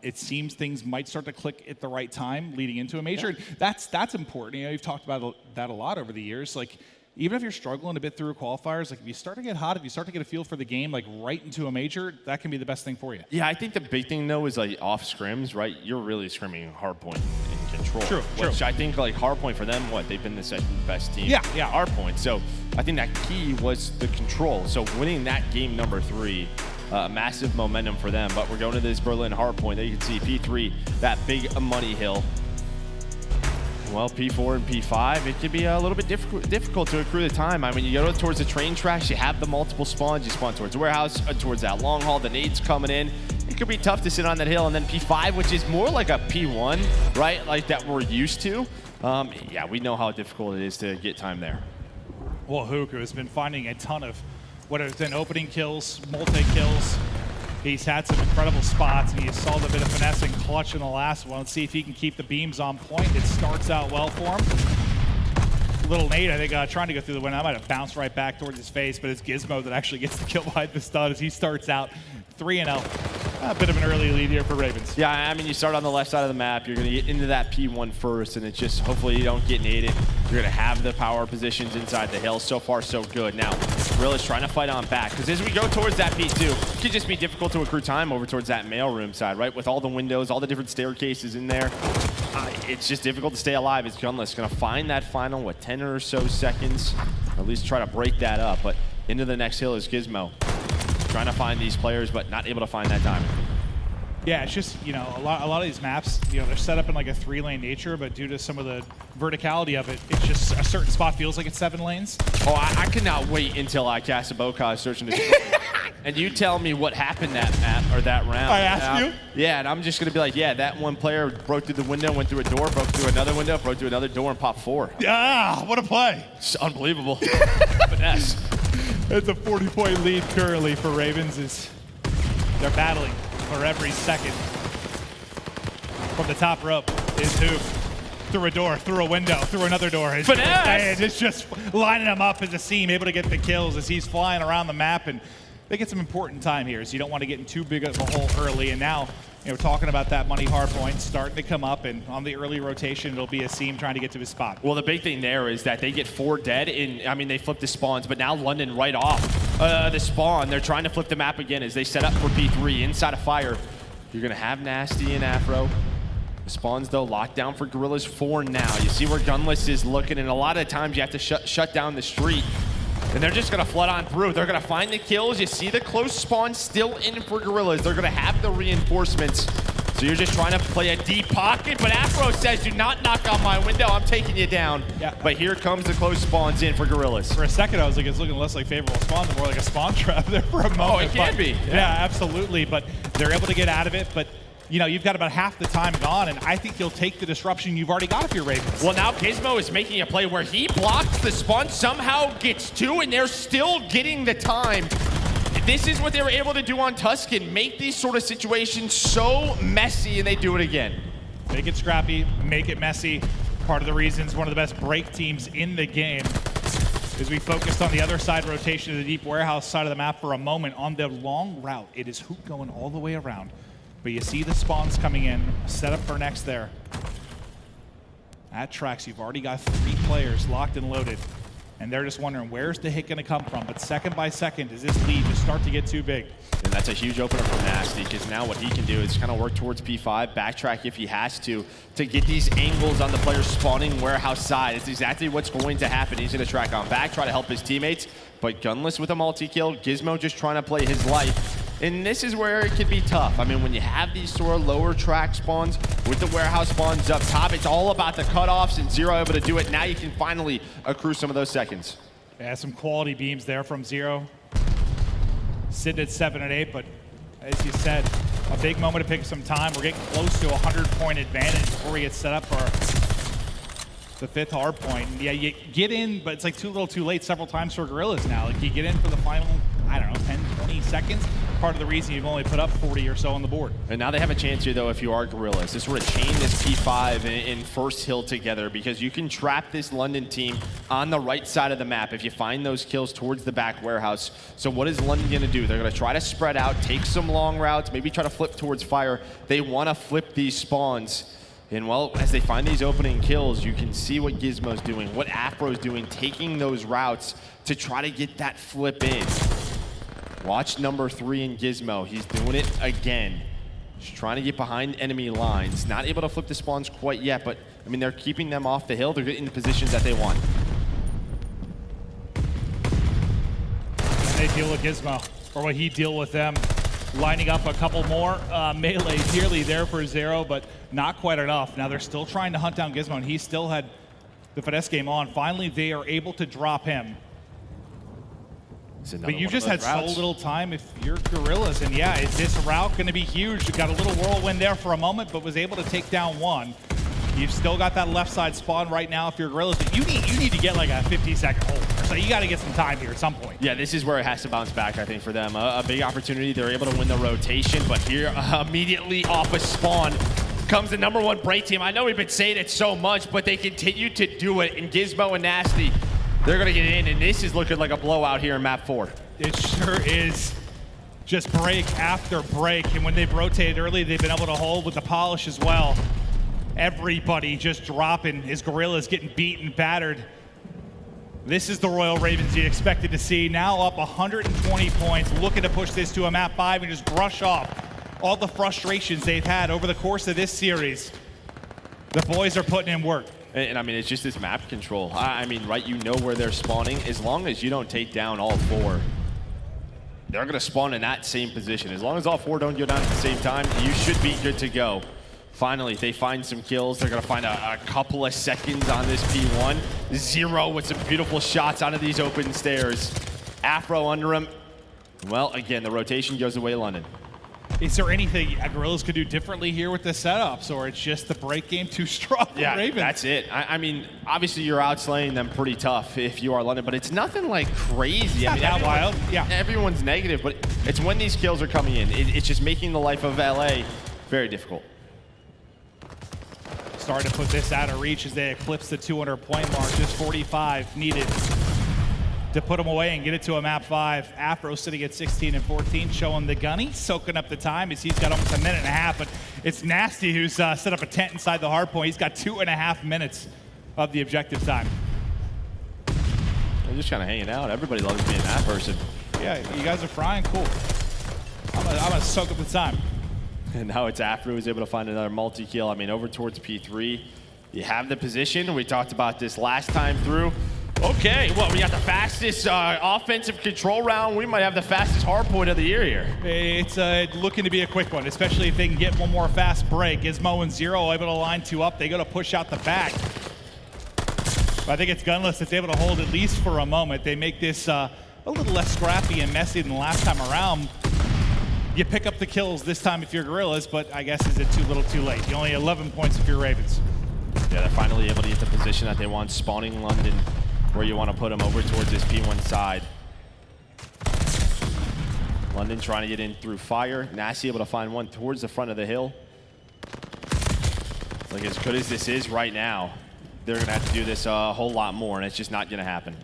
It seems things might start to click at the right time leading into a major. Yeah. That's important. You know, you've talked about that a lot over the years. Like, even if you're struggling a bit through qualifiers, like if you start to get hot, if you start to get a feel for the game, like right into a major, that can be the best thing for you. Yeah, I think the big thing though is like off scrims, right? You're really scrimming hardpoint in Control. True. Which I think like hardpoint for them, they've been the second best team. Yeah. Hardpoint. So I think that key was the control. So winning that game number 3, massive momentum for them. But we're going to this Berlin hardpoint. There you can see P3, that big money hill. Well, P4 and P5, it could be a little bit difficult to accrue the time. I mean, you go towards the train tracks, you have the multiple spawns, you spawn towards the warehouse, towards that long haul, the nades coming in. It could be tough to sit on that hill. And then P5, which is more like a P1, right? Like that we're used to. Yeah, we know how difficult it is to get time there. Well, Røkkr has been finding a ton of what has been opening kills, multi-kills. He's had some incredible spots, and he saw the bit of finesse and clutch in the last one. Let's see if he can keep the beams on point. It starts out well for him. Little nade, I think, trying to go through the window. I might have bounced right back towards his face, but it's Gismo that actually gets the kill behind the stun as he starts out 3-0. A bit of an early lead here for Ravens. Yeah, I mean, you start on the left side of the map. You're going to get into that P1 first, and it's just hopefully you don't get naded. You're going to have the power positions inside the hill. So far, so good. Now, Guerrillas trying to fight on back, because as we go towards that P2, it could just be difficult to accrue time over towards that mailroom side, right? With all the windows, all the different staircases in there, it's just difficult to stay alive. It's Gunless going to find that final, what, 10 or so seconds, or at least try to break that up. But into the next hill is Gismo. Trying to find these players, but not able to find that time. Yeah, it's just, you know, a lot of these maps, you know, they're set up in like a 3-lane nature, but due to some of the verticality of it, it's just a certain spot feels like it's 7 lanes. Oh, I cannot wait until I cast a Bokaj search and destroy. And you tell me what happened that map or that round. I asked you? Yeah, and I'm just gonna be like, yeah, that one player broke through the window, went through a door, broke through another window, broke through another door, and popped 4. Yeah, what a play. It's unbelievable. Finesse. It's a 40-point lead currently for Ravens. They're battling for every second. From the top rope is Hoop. Through a door, through a window, through another door. Finesse! It's just lining him up as a seam, able to get the kills as he's flying around the map. And they get some important time here, so you don't want to get in too big of a hole early. And now, you know, talking about that money hard point starting to come up, and on the early rotation, it'll be a seam trying to get to his spot. Well, the big thing there is that they get 4 dead, and I mean, they flip the spawns, but now London right off the spawn. They're trying to flip the map again as they set up for P3 inside of fire. You're going to have Nastie and Afro. The spawns, though, locked down for Guerrillas 4 now. You see where Gunless is looking, and a lot of times you have to shut down the street. And they're just going to flood on through. They're going to find the kills. You see the close spawn still in for Guerrillas. They're going to have the reinforcements. So you're just trying to play a deep pocket, but Afro says, do not knock on my window. I'm taking you down. Yeah. But here comes the close spawns in for Guerrillas. For a second, I was like, it's looking less like favorable spawn, than more like a spawn trap there for a moment. Oh, it can be. Yeah, absolutely. But they're able to get out of it. But you know, you've got about half the time gone, and I think you'll take the disruption you've already got if you're Ravens. Well, now Gismo is making a play where he blocks the spawn, somehow gets 2, and they're still getting the time. This is what they were able to do on Tuscan, make these sort of situations so messy, and they do it again. Make it scrappy, make it messy. Part of the reasons one of the best break teams in the game is we focused on the other side rotation of the deep warehouse side of the map for a moment. On the long route, it is Hoop going all the way around. But you see the spawns coming in, set up for next there. At tracks, you've already got 3 players locked and loaded. And they're just wondering, where's the hit gonna come from? But second by second, does this lead just start to get too big? And that's a huge opener for Nastie, because now what he can do is kind of work towards P5, backtrack if he has to get these angles on the player spawning warehouse side. It's exactly what's going to happen. He's gonna track on back, try to help his teammates, but Gunless with a multi-kill, Gismo just trying to play his life. And this is where it can be tough. I mean, when you have these sort of lower track spawns with the warehouse spawns up top, it's all about the cutoffs, and Zero able to do it. Now you can finally accrue some of those seconds. Yeah, some quality beams there from Zero. Sitting at 7 and 8, but as you said, a big moment to pick some time. We're getting close to a 100-point advantage before we get set up for the 5th hard point. And yeah, you get in, but it's like too little too late several times for Guerrillas now. Like you get in for the final, I don't know, 10, 20 seconds. Part of the reason you've only put up 40 or so on the board. And now they have a chance here, though, if you are Guerrillas, to sort of chain this P5 in first hill together, because you can trap this London team on the right side of the map if you find those kills towards the back warehouse. So what is London going to do? They're going to try to spread out, take some long routes, maybe try to flip towards fire. They want to flip these spawns. And, well, as they find these opening kills, you can see what Gismo's doing, what Afro's doing, taking those routes to try to get that flip in. Watch number 3 in Gismo. He's doing it again. Just trying to get behind enemy lines. Not able to flip the spawns quite yet, but, I mean, they're keeping them off the hill. They're getting the positions that they want. And they deal with Gismo, or what he deal with them. Lining up a couple more melees nearly there for Zero, but not quite enough. Now they're still trying to hunt down Gismo, and he still had the finesse game on. Finally, they are able to drop him. But you just had so little time if you're Guerrillas, and yeah, is this route going to be huge? You got a little whirlwind there for a moment, but was able to take down 1. You've still got that left side spawn right now if you're Guerrillas, but you need to get like a 50-second hold. So you got to get some time here at some point. Yeah, this is where it has to bounce back, I think, for them. A big opportunity. They're able to win the rotation, but here immediately off a spawn comes the #1 break team. I know we've been saying it so much, but they continue to do it. And Gismo and Nastie, they're going to get in, and this is looking like a blowout here in map 4. It sure is. just break after break. And when they've rotated early, they've been able to hold with the polish as well. Everybody just dropping. His Guerrillas getting beaten, battered. This is the Royal Ravens you expected to see. Now up 120 points, looking to push this to a map 5 and just brush off all the frustrations they've had over the course of this series. The boys are putting in work. And I mean, it's just this map control. I mean, right, you know where they're spawning. As long as you don't take down all 4, they're going to spawn in that same position. As long as all 4 don't go down at the same time, you should be good to go. Finally, they find some kills. They're going to find a couple of seconds on this P1. Zero with some beautiful shots out of these open stairs. Afro under him. Well, again, the rotation goes away London. Is there anything Guerrillas could do differently here with the setups, or it's just the break game too strong for Ravens? That's it. I mean, obviously you're outslaying them pretty tough if you are London, but it's nothing like crazy. I mean, that wild. Yeah. Everyone's negative, but it's when these kills are coming in. It's just making the life of LA very difficult. Starting to put this out of reach as they eclipse the 200-point mark. Just 45 needed to put them away and get it to a map 5. Afro sitting at 16 and 14, showing the gunny, soaking up the time as he's got almost a minute and a half. But it's Nastie who's set up a tent inside the hard point. He's got 2.5 minutes of the objective time. They're just kind of hanging out. Everybody loves being that person. Yeah, you guys are frying. Cool. I'm gonna soak up the time. And now it's Afro who's able to find another multi-kill. I mean, over towards P3. You have the position. We talked about this last time through. Okay, well, we got the fastest offensive control round. We might have the fastest hardpoint of the year here. It's looking to be a quick one, especially if they can get one more fast break. Gismo and Zero able to line 2 up. They go to push out the back. But I think it's Gunless that's able to hold at least for a moment. They make this a little less scrappy and messy than the last time around. You pick up the kills this time if you're Guerrillas, but I guess is it too little too late? You only 11 points if you're Ravens. Yeah, they're finally able to get the position that they want, spawning London where you want to put them over towards this P1 side. London trying to get in through fire. Nastie able to find one towards the front of the hill. Like, as good as this is right now, they're going to have to do this a whole lot more, and it's just not going to happen.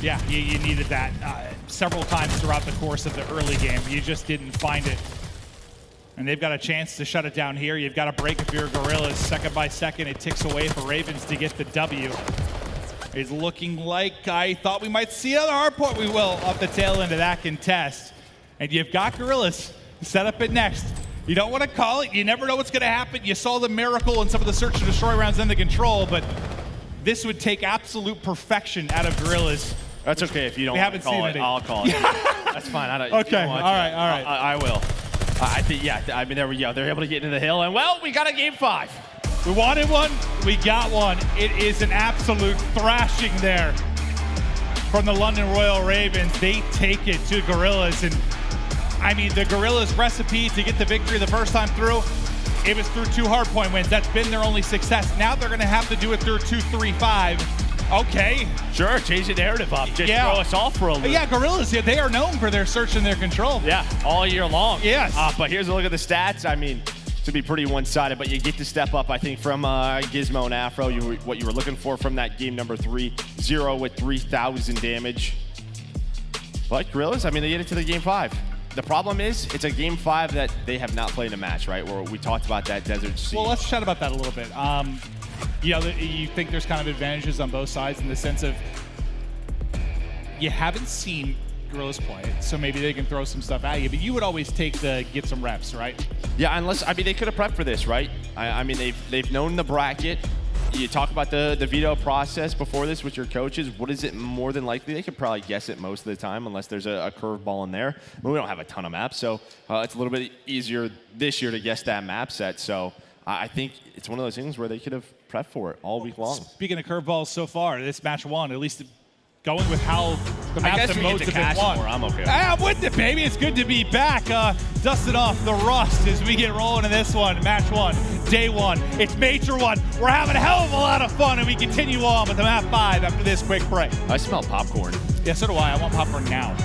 Yeah, you needed that several times throughout the course of the early game. You just didn't find it. And they've got a chance to shut it down here. You've got to break if you're Guerrillas. Second by second, it ticks away for Ravens to get the W. It's looking like I thought we might see another hardpoint. We will off the tail end of that contest. And you've got Guerrillas set up it next. You don't want to call it. You never know what's going to happen. You saw the miracle in some of the search and destroy rounds in the control, but this would take absolute perfection out of Guerrillas. That's okay if you don't want to call it. I'll call it. That's fine. Okay. All right. I will. I think, yeah. I mean, there we go. They're able to get into the hill, and well, we got a game 5. We wanted one. We got one. It is an absolute thrashing there from the London Royal Ravens. They take it to Guerrillas, and I mean, the Guerrillas' recipe to get the victory the first time through, it was through 2 hardpoint wins. That's been their only success. Now they're going to have to do it through 2, 3, 5. Okay. Sure, change the narrative up. Just throw us off for a loop. Yeah, Guerrillas, they are known for their search and their control. Yeah, all year long. Yes. But here's a look at the stats. I mean, to be pretty one-sided, but you get to step up, I think, from Gismo and Afro, what you were looking for from that game number 3. 0 with 3,000 damage. But Guerrillas, I mean, they get it to the game 5. The problem is, it's a game 5 that they have not played a match, right? Where we talked about that Desert Sea. Well, let's chat about that a little bit. You know, you think there's kind of advantages on both sides in the sense of you haven't seen Guerrillas play it, so maybe they can throw some stuff at you, but you would always take the get some reps, right? Yeah, unless, I mean, they could have prepped for this, right? I mean, they've known the bracket. You talk about the veto process before this with your coaches. What is it more than likely? They could probably guess it most of the time unless there's a curveball in there. I mean, we don't have a ton of maps, so it's a little bit easier this year to guess that map set. So I think it's one of those things where they could have prepped for it all week long. Speaking of curveballs so far, this match 1, at least going with how the maps and modes have been won. I'm okay with I'm with it, baby. It's good to be back. Dusting off the rust as we get rolling in this one. Match 1, day 1. It's Major 1. We're having a hell of a lot of fun, and we continue on with the map 5 after this quick break. I smell popcorn. Yeah, so do I. I want popcorn now.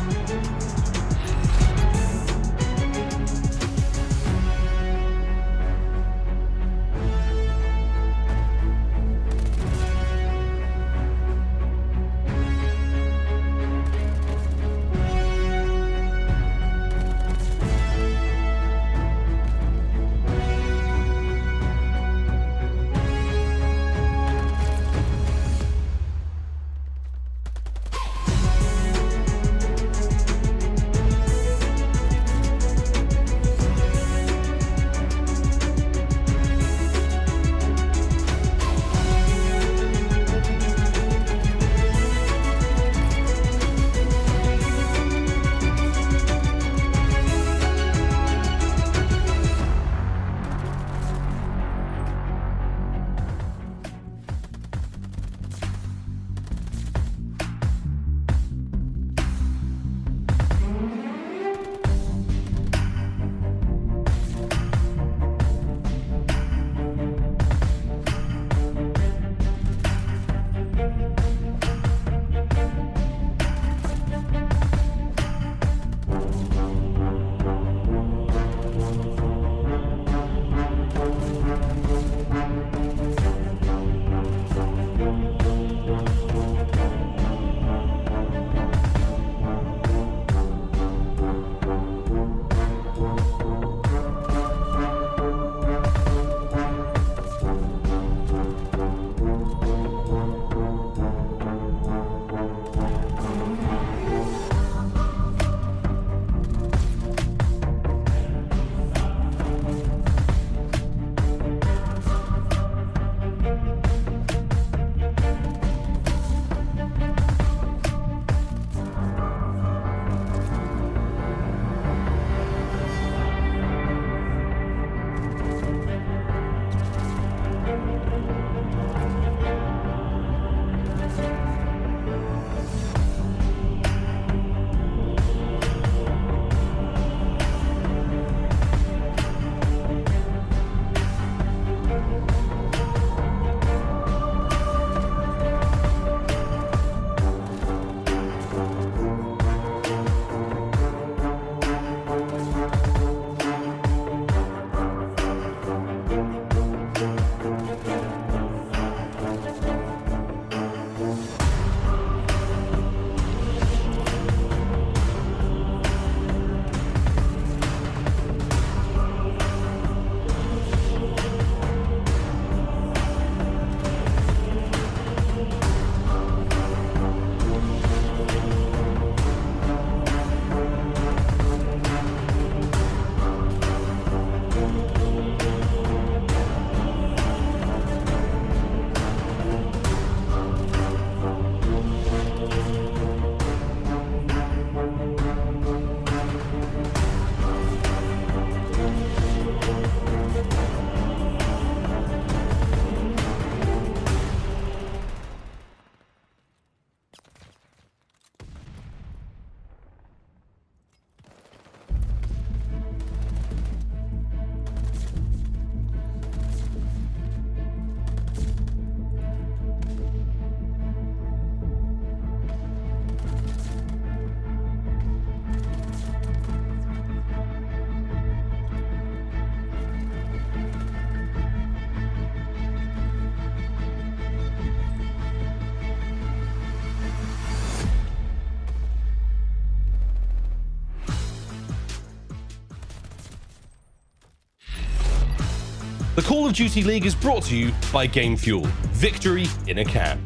The Call of Duty League is brought to you by Game Fuel. Victory in a can.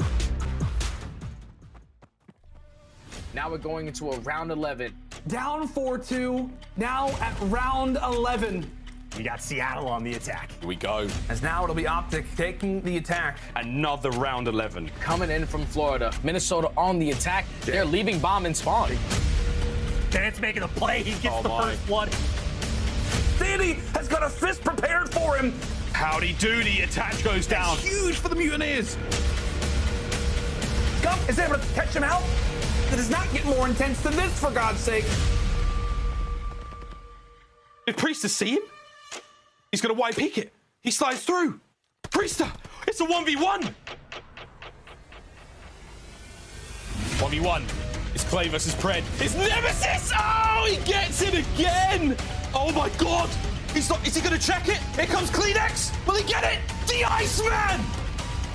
Now we're going into a round 11. Down 4-2, now at round 11. We got Seattle on the attack. Here we go. As now it'll be OpTic taking the attack. Another round 11. Coming in from Florida. Minnesota on the attack. They're leaving bomb and spawn. Dance making a play. He gets the first blood. Standy has got a fist prepared for him. Howdy doody. Attach goes down. That's huge for the Mutineers. Scump is able to catch him out. It does not get more intense than this, for God's sake. Did Priestahh see him? He's gonna white peek it. He slides through. Priestahh, it's a 1v1. 1v1. It's Clay versus Pred. It's Nemesis! Oh, he gets it again! Oh my God! He's not, is he gonna check it? Here comes Kleenex! Will he get it? The Iceman!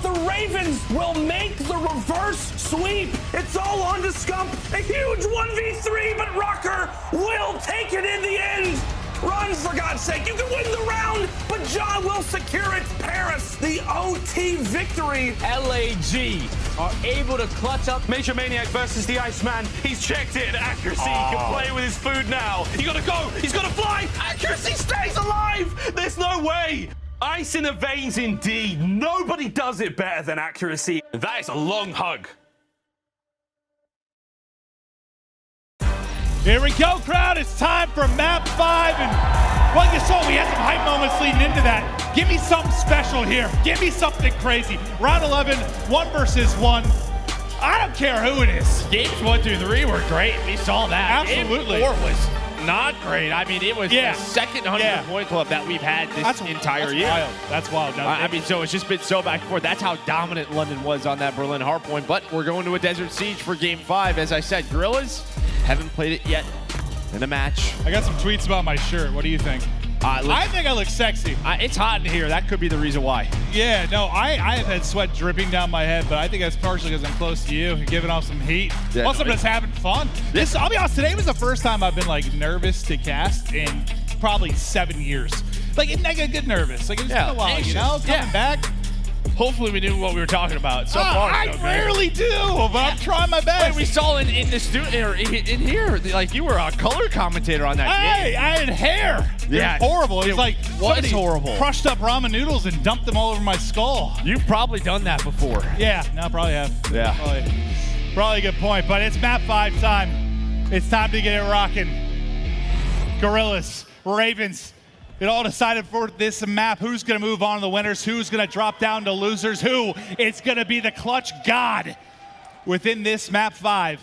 The Ravens will make the reverse sweep. It's all on to Scump. A huge 1v3, but Røkkr will take it in the end. Run, for God's sake. You can win the round, but John will secure it. Paris, the OT victory. LAG are able to clutch up. MajorManiak versus the Iceman. He's checked it. Accuracy can play with his food now. He gotta go. He's gotta fly. Accuracy stays alive. There's no way. Ice in the veins indeed. Nobody does it better than accuracy. That is a long hug. Here we go, crowd. It's time for map 5. And well, you saw we had some hype moments leading into that. Give me something special here. Give me something crazy. Round 11, 1 versus 1. I don't care who it is. Games 1 through 3 were great. We saw that. Absolutely. Game 4 was not great. I mean, it was the second 100-point club that we've had this entire year. Wild. That's wild. I mean, so it's just been so back and forth. That's how dominant London was on that Berlin hardpoint. But we're going to a Desert Siege for Game 5. As I said, Guerrillas haven't played it yet in a match. I got some tweets about my shirt. What do you think? I think I look sexy. It's hot in here. That could be the reason why. Yeah, no, I have had sweat dripping down my head, but I think that's partially because I'm close to you, giving off some heat. Yeah, Plus, I'm just having fun. This, I'll be honest, today was the first time I've been like nervous to cast in probably 7 years. Like a good nervous. Like it's been a while, anxious. you know, coming back. Hopefully we knew what we were talking about. So far, I rarely do, but I'm trying my best. Wait, we saw in the studio or in here, like you were a color commentator on that game. I had hair. Yeah, it was horrible. It was like was horrible. Crushed up ramen noodles and dumped them all over my skull. You've probably done that before. Yeah, no, probably have. Yeah, probably a good point. But it's map 5 time. It's time to get it rocking. Guerrillas, Ravens. It all decided for this map who's going to move on to the winners, who's going to drop down to losers, who it's going to be the clutch god within this map 5.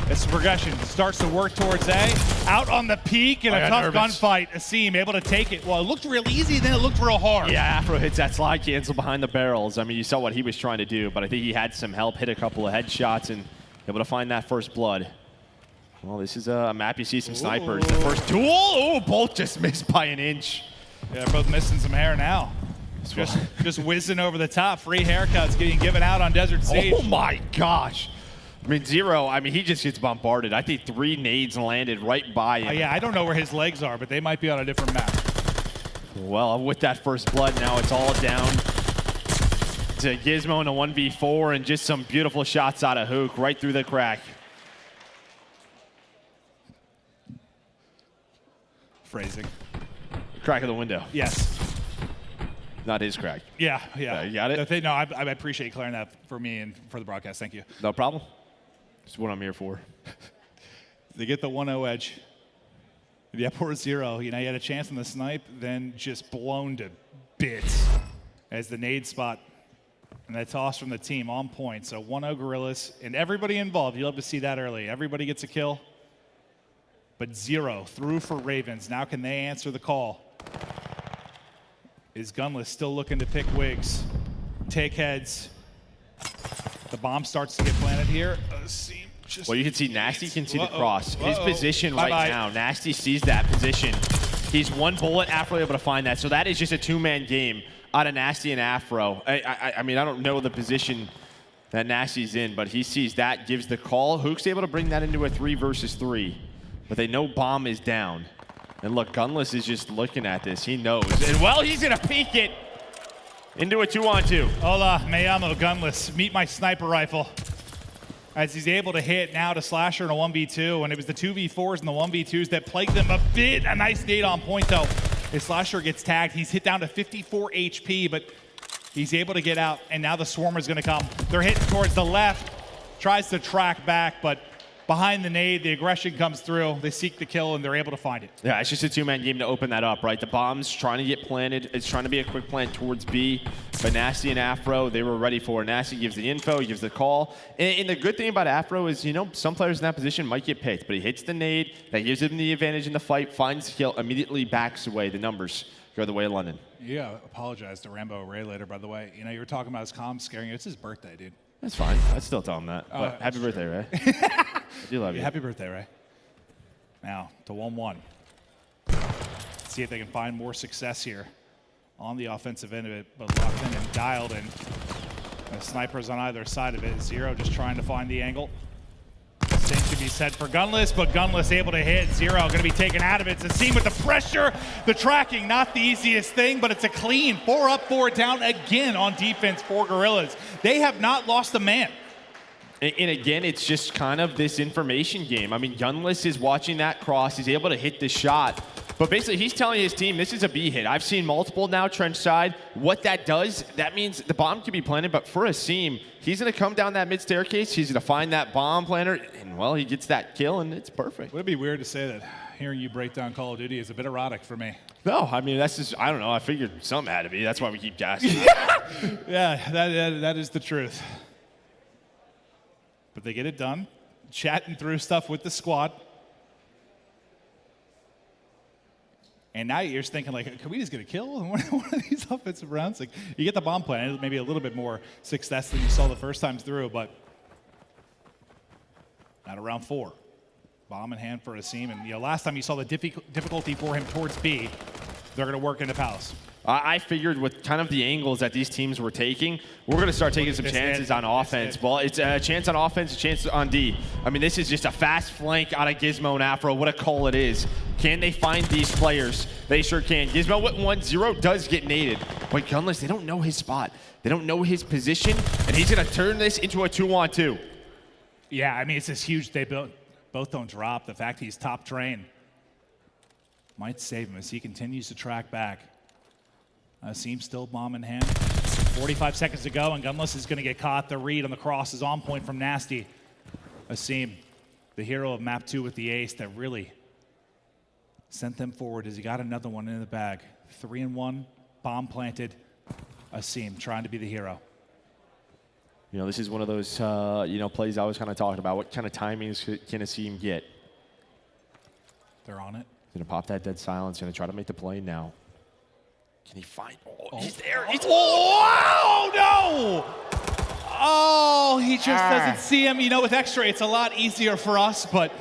This progression starts to work towards A. Out on the peak in a tough gunfight. aBeZy able to take it. Well, it looked real easy, then it looked real hard. Yeah, Afro hits that slide cancel behind the barrels. I mean, you saw what he was trying to do, but I think he had some help, hit a couple of headshots, and able to find that first blood. Well, this is a map you see some snipers. The first duel, oh, both just missed by an inch. Yeah, they're both missing some hair now. Just whizzing over the top. Free haircuts getting given out on Desert Siege. Oh my gosh. I mean, Zero, I mean, he just gets bombarded. I think 3 nades landed right by him. Yeah, I don't know where his legs are, but they might be on a different map. Well, with that first blood, now it's all down to Gismo in a 1v4 and just some beautiful shots out of Hook right through the crack. Phrasing. Crack of the window. Yes. Not his crack. Yeah. You got it? No, I appreciate you clearing that for me and for the broadcast. Thank you. No problem. That's what I'm here for. They get the 1-0 edge. Yeah, poor Zero. You know, he had a chance on the snipe, then just blown to bits as the nade spot and that toss from the team on point. So 1-0 Guerrillas and everybody involved. You love to see that early. Everybody gets a kill. But Zero through for Ravens. Now can they answer the call? Is Gunless still looking to pick wigs? Take heads. The bomb starts to get planted here. Well, you can see Nastie can see the cross. His position right now, Nastie sees that position. He's 1 bullet, Afro able to find that. So that is just a 2-man game out of Nastie and Afro. I mean, I don't know the position that Nastie's in, but he sees that, gives the call. Hook's able to bring that into a 3 versus 3. But they know bomb is down. And look, Gunless is just looking at this. He knows. And well, he's going to peek it into a 2-on-2. Hola, me llamo Gunless. Meet my sniper rifle. As he's able to hit now to Slasher in a 1v2, and it was the 2v4s and the 1v2s that plagued them a bit. A nice nade on point, though. His Slasher gets tagged. He's hit down to 54 HP, but he's able to get out, and now the Swarmer's going to come. They're hitting towards the left. Tries to track back, but behind the nade, the aggression comes through. They seek the kill, and they're able to find it. Yeah, it's just a two-man game to open that up, right? The bomb's trying to get planted. It's trying to be a quick plant towards B, but Nastie and Afro, they were ready for it. Nastie gives the info, he gives the call. And the good thing about Afro is, you know, some players in that position might get picked, but he hits the nade. That gives him the advantage in the fight, finds the kill, immediately backs away. The numbers go the way of London. Yeah, apologize to Rambo Ray later, by the way. You know, you were talking about his comms scaring you. It's his birthday, dude. That's fine. I'd still tell him that. But happy birthday, Ray. I do love you. Happy birthday, Ray. Now, to 1-1. See if they can find more success here on the offensive end of it, but locked in and dialed in. The snipers on either side of it. Zero just trying to find the angle. Same should be said for Gunless, but Gunless able to hit. Zero going to be taken out of it. It's a scene with the pressure, the tracking, not the easiest thing, but it's a clean 4 up, 4 down again on defense for Guerrillas. They have not lost a man. And again, it's just kind of this information game. I mean, Gunless is watching that cross. He's able to hit the shot. But basically, he's telling his team, this is a B hit. I've seen multiple now trench side. What that does, that means the bomb can be planted, but for Asim, he's going to come down that mid staircase. He's going to find that bomb planter, and well, he gets that kill, and it's perfect. Would it be weird to say that hearing you break down Call of Duty is a bit erotic for me? No, I mean, that's just, I don't know. I figured something had to be. That's why we keep gassing. Yeah, that is the truth. But they get it done, chatting through stuff with the squad. And now you're just thinking, like, can we just get a kill in one of these offensive rounds? Like, you get the bomb plan, maybe a little bit more success than you saw the first time through, but not around 4. Bomb in hand for Asim, and you know, last time you saw the difficulty for him towards B, they're going to work into Palace. I figured with kind of the angles that these teams were taking, we're going to start taking some chances on offense. Well, it's a chance on offense, a chance on D. I mean, this is just a fast flank out of Gismo and Afro. What a call it is. Can they find these players? They sure can. Gismo with 1-0 does get naded. But Gunless, they don't know his spot. They don't know his position, and he's going to turn this into a 2-on-2. Yeah, I mean, it's this huge. They both don't drop. The fact he's top train might save him as he continues to track back. Asim still bomb in hand. 45 seconds to go, and Gunless is going to get caught. The read on the cross is on point from Nastie. Asim, the hero of map 2 with the ace that really sent them forward as he got another one in the bag. 3-1, bomb planted. Asim trying to be the hero. You know, this is one of those, plays I was kind of talking about. What kind of timings can Asim get? They're on it. Going to pop that dead silence. Going to try to make the play now. Can he find? Oh, he's there. He's oh, no! Oh, he just doesn't see him. You know, with X-ray, it's a lot easier for us, but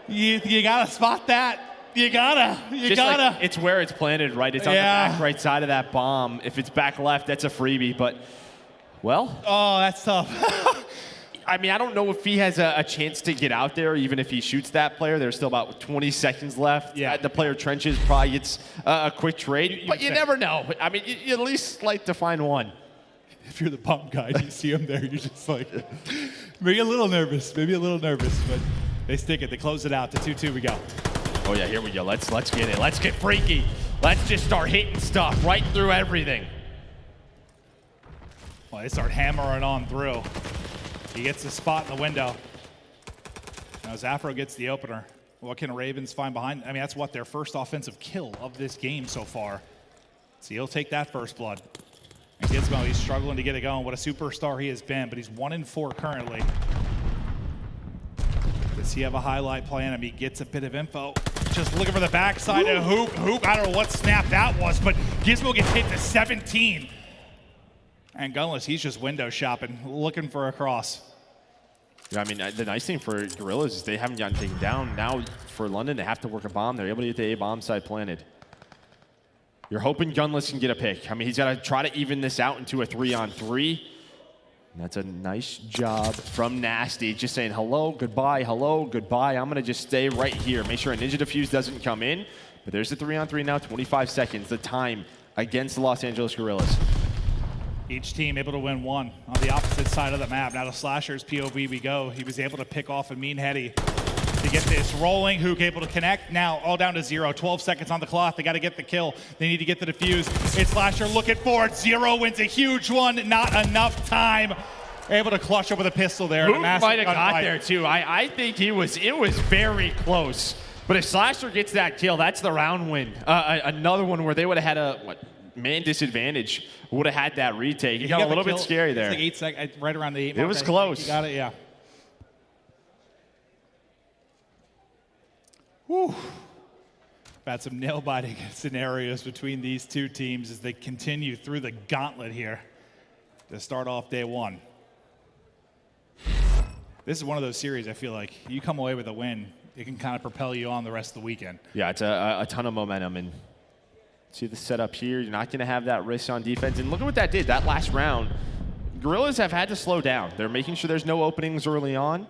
you gotta spot that. You gotta. Like, it's where it's planted, right? It's on the back right side of that bomb. If it's back left, that's a freebie, but, well. Oh, that's tough. I mean, I don't know if he has a chance to get out there, even if he shoots that player. There's still about 20 seconds left. Yeah. The player trenches probably gets a quick trade, but you never know. I mean, you at least like to find one. If you're the bomb guy, you see him there, you're just like, maybe a little nervous, but they stick it. They close it out. To 2-2 we go. Oh, yeah, here we go. Let's get it. Let's get freaky. Let's just start hitting stuff right through everything. Well, they start hammering on through. He gets the spot in the window. Now as Afro gets the opener, what can Ravens find behind? I mean, that's what their first offensive kill of this game so far. So he'll take that first blood. And Gismo, he's struggling to get it going. What a superstar he has been, but he's 1-4 currently. Does he have a highlight plan? I mean, he gets a bit of info. Just looking for the backside of Hoop. I don't know what snap that was, but Gismo gets hit to 17. And Gunless, he's just window shopping, looking for a cross. Yeah, I mean, the nice thing for Guerrillas is they haven't gotten taken down. Now, for London, they have to work a bomb. They're able to get the A-bomb side planted. You're hoping Gunless can get a pick. I mean, he's got to try to even this out into a 3-on-3. And that's a nice job from Nastie, just saying hello, goodbye, I'm gonna just stay right here. Make sure a Ninja Defuse doesn't come in. But there's the 3-on-3 now, 25 seconds, the time against the Los Angeles Guerrillas. Each team able to win one on the opposite side of the map. Now to Slasher's POV we go. He was able to pick off a mean heady to get this rolling. Hook able to connect. Now all down to 0. 12 seconds on the clock. They got to get the kill. They need to get the defuse. It's Slasher looking for it. 0 wins a huge one. Not enough time. Able to clutch up with a pistol there. Hook might have got there too. I think it was very close. But if Slasher gets that kill, that's the round win. Another one where they would have had a man disadvantage. Would have had that retake. He got a little bit scary there. It's like 8 seconds, right around the 8 mark. It was close. You got it, yeah. Whew. Had some nail-biting scenarios between these two teams as they continue through the gauntlet here to start off day one. This is one of those series I feel like you come away with a win, it can kind of propel you on the rest of the weekend. Yeah, it's a ton of momentum. And see the setup here. You're not going to have that risk on defense. And look at what that did. That last round, Guerrillas have had to slow down. They're making sure there's no openings early on.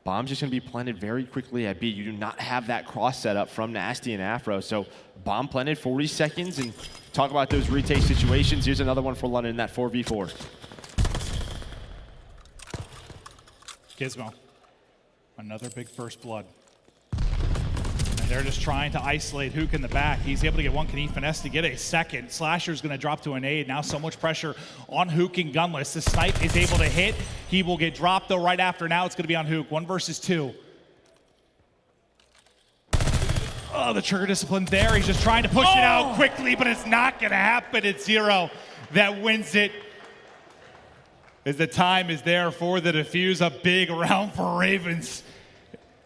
Bomb's just going to be planted very quickly at B. You do not have that cross setup from Nastie and Afro. So bomb planted 40 seconds. And talk about those retake situations. Here's another one for London in that 4v4. Gismo. Another big first blood. They're just trying to isolate Hook in the back. He's able to get one. Can he finesse to get a second? Slasher's going to drop to a nade. Now so much pressure on Hook and Gunless. The snipe is able to hit. He will get dropped, though, right after. Now it's going to be on Hook. 1 versus 2. Oh, the trigger discipline there. He's just trying to push it out quickly, but it's not going to happen. It's 0 that wins it. As the time is there for the defuse. A big round for Ravens.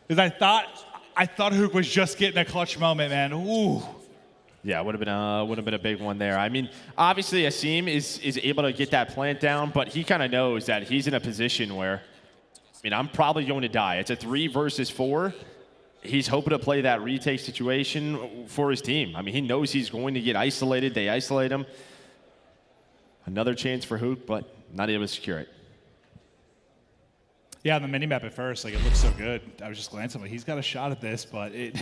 As I thought Hook was just getting a clutch moment, man. Ooh. Yeah, would have been a big one there. I mean, obviously Asim is able to get that plant down, but he kind of knows that he's in a position where, I mean, I'm probably going to die. It's a 3 versus 4. He's hoping to play that retake situation for his team. I mean, he knows he's going to get isolated. They isolate him. Another chance for Hook, but not able to secure it. Yeah, on the minimap at first, like, it looks so good. I was just glancing, like, he's got a shot at this, but it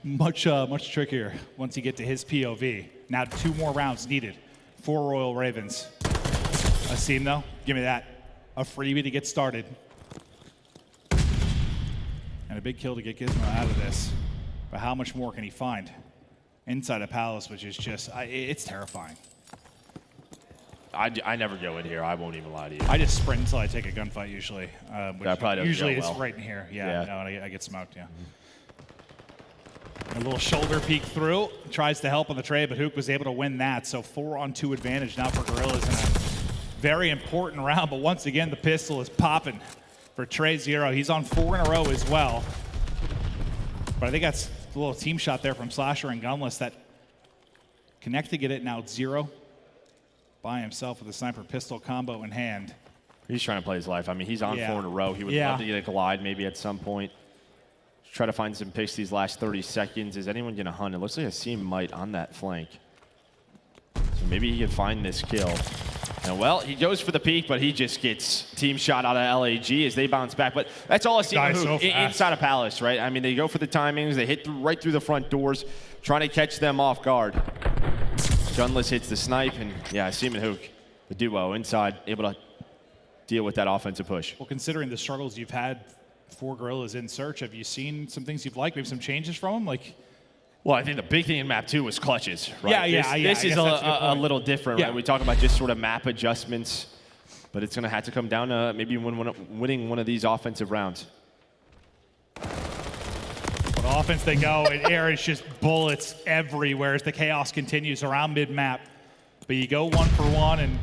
much trickier once you get to his POV. Now 2 more rounds needed for Royal Ravens. Asim, though, give me that. A freebie to get started. And a big kill to get Gismo out of this. But how much more can he find inside a Palace, which is just, it's terrifying. I never go in here. I won't even lie to you. I just sprint until I take a gunfight usually. That probably usually doesn't it's go well. right in here. Yeah, no, I get smoked, yeah. A little shoulder peek through. Tries to help on the trade, but Hook was able to win that. So 4-on-2 advantage now for Guerrillas in a very important round. But once again, the pistol is popping for Trey 0. He's on 4 in a row as well. But I think that's a little team shot there from Slasher and Gunless that connect to get it. Now it's 0. By himself with a sniper pistol combo in hand. He's trying to play his life. I mean, he's on 4 in a row. He would love to get a glide maybe at some point. Try to find some picks these last 30 seconds. Is anyone going to hunt? It looks like Asim might on that flank. So maybe he can find this kill. And well, he goes for the peek, but he just gets team shot out of LAG as they bounce back. But that's all Asim so inside of Palace, right? I mean, they go for the timings. They hit right through the front doors, trying to catch them off guard. Gunless hits the snipe, and yeah, Asim and Hook, the duo inside, able to deal with that offensive push. Well, considering the struggles you've had for Guerrillas in search, have you seen some things you've liked, maybe some changes from them? Like, well, I think the big thing in map 2 was clutches, right? This is a little different, right? We talk about just sort of map adjustments, but it's going to have to come down to maybe winning one of these offensive rounds. What offense they go, and air is just bullets everywhere as the chaos continues around mid-map. But you go 1 for 1, and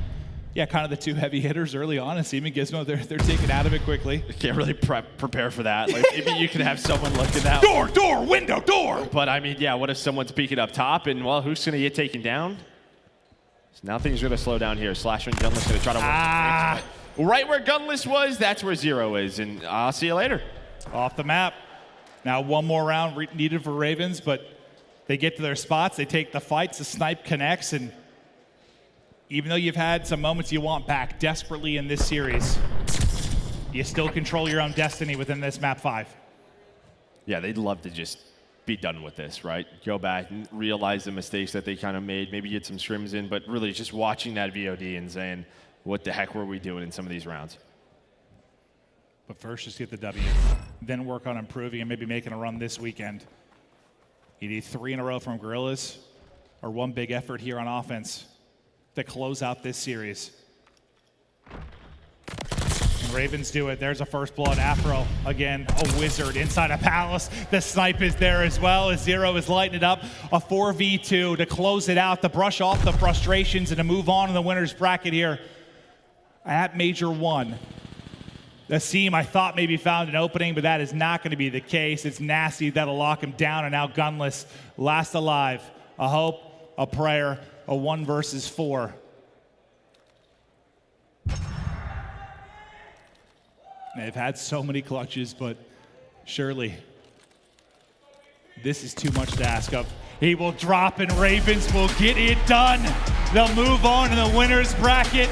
yeah, kind of the 2 heavy hitters early on. And Asim and Gismo, they're taken out of it quickly. You can't really prepare for that. Like, maybe you could have someone looking out. Door, window, door! But I mean, yeah, what if someone's peeking up top, and well, who's going to get taken down? So now things are going to slow down here. Slasher and Gunless going to try to work. Right where Gunless was, that's where 0 is, and I'll see you later. Off the map. Now 1 more round needed for Ravens, but they get to their spots. They take the fights. The snipe connects, and even though you've had some moments you want back desperately in this series, you still control your own destiny within this map 5. Yeah, they'd love to just be done with this, right? Go back and realize the mistakes that they kind of made, maybe get some scrims in, but really just watching that VOD and saying, what the heck were we doing in some of these rounds? But first, just get the W, then work on improving and maybe making a run this weekend. You need 3 in a row from Guerrillas, or one big effort here on offense to close out this series. And Ravens do it. There's a first blood. Afro, again, a wizard inside a palace. The snipe is there as well as Zero is lighting it up. A 4v2 to close it out, to brush off the frustrations and to move on in the winner's bracket here at Major 1. The Seam, I thought maybe found an opening, but that is not going to be the case. It's Nastie that'll lock him down, and now gunless, last alive. A hope, a prayer, a 1 versus 4. They've had so many clutches, but surely this is too much to ask of. He will drop, and Ravens will get it done. They'll move on in the winner's bracket.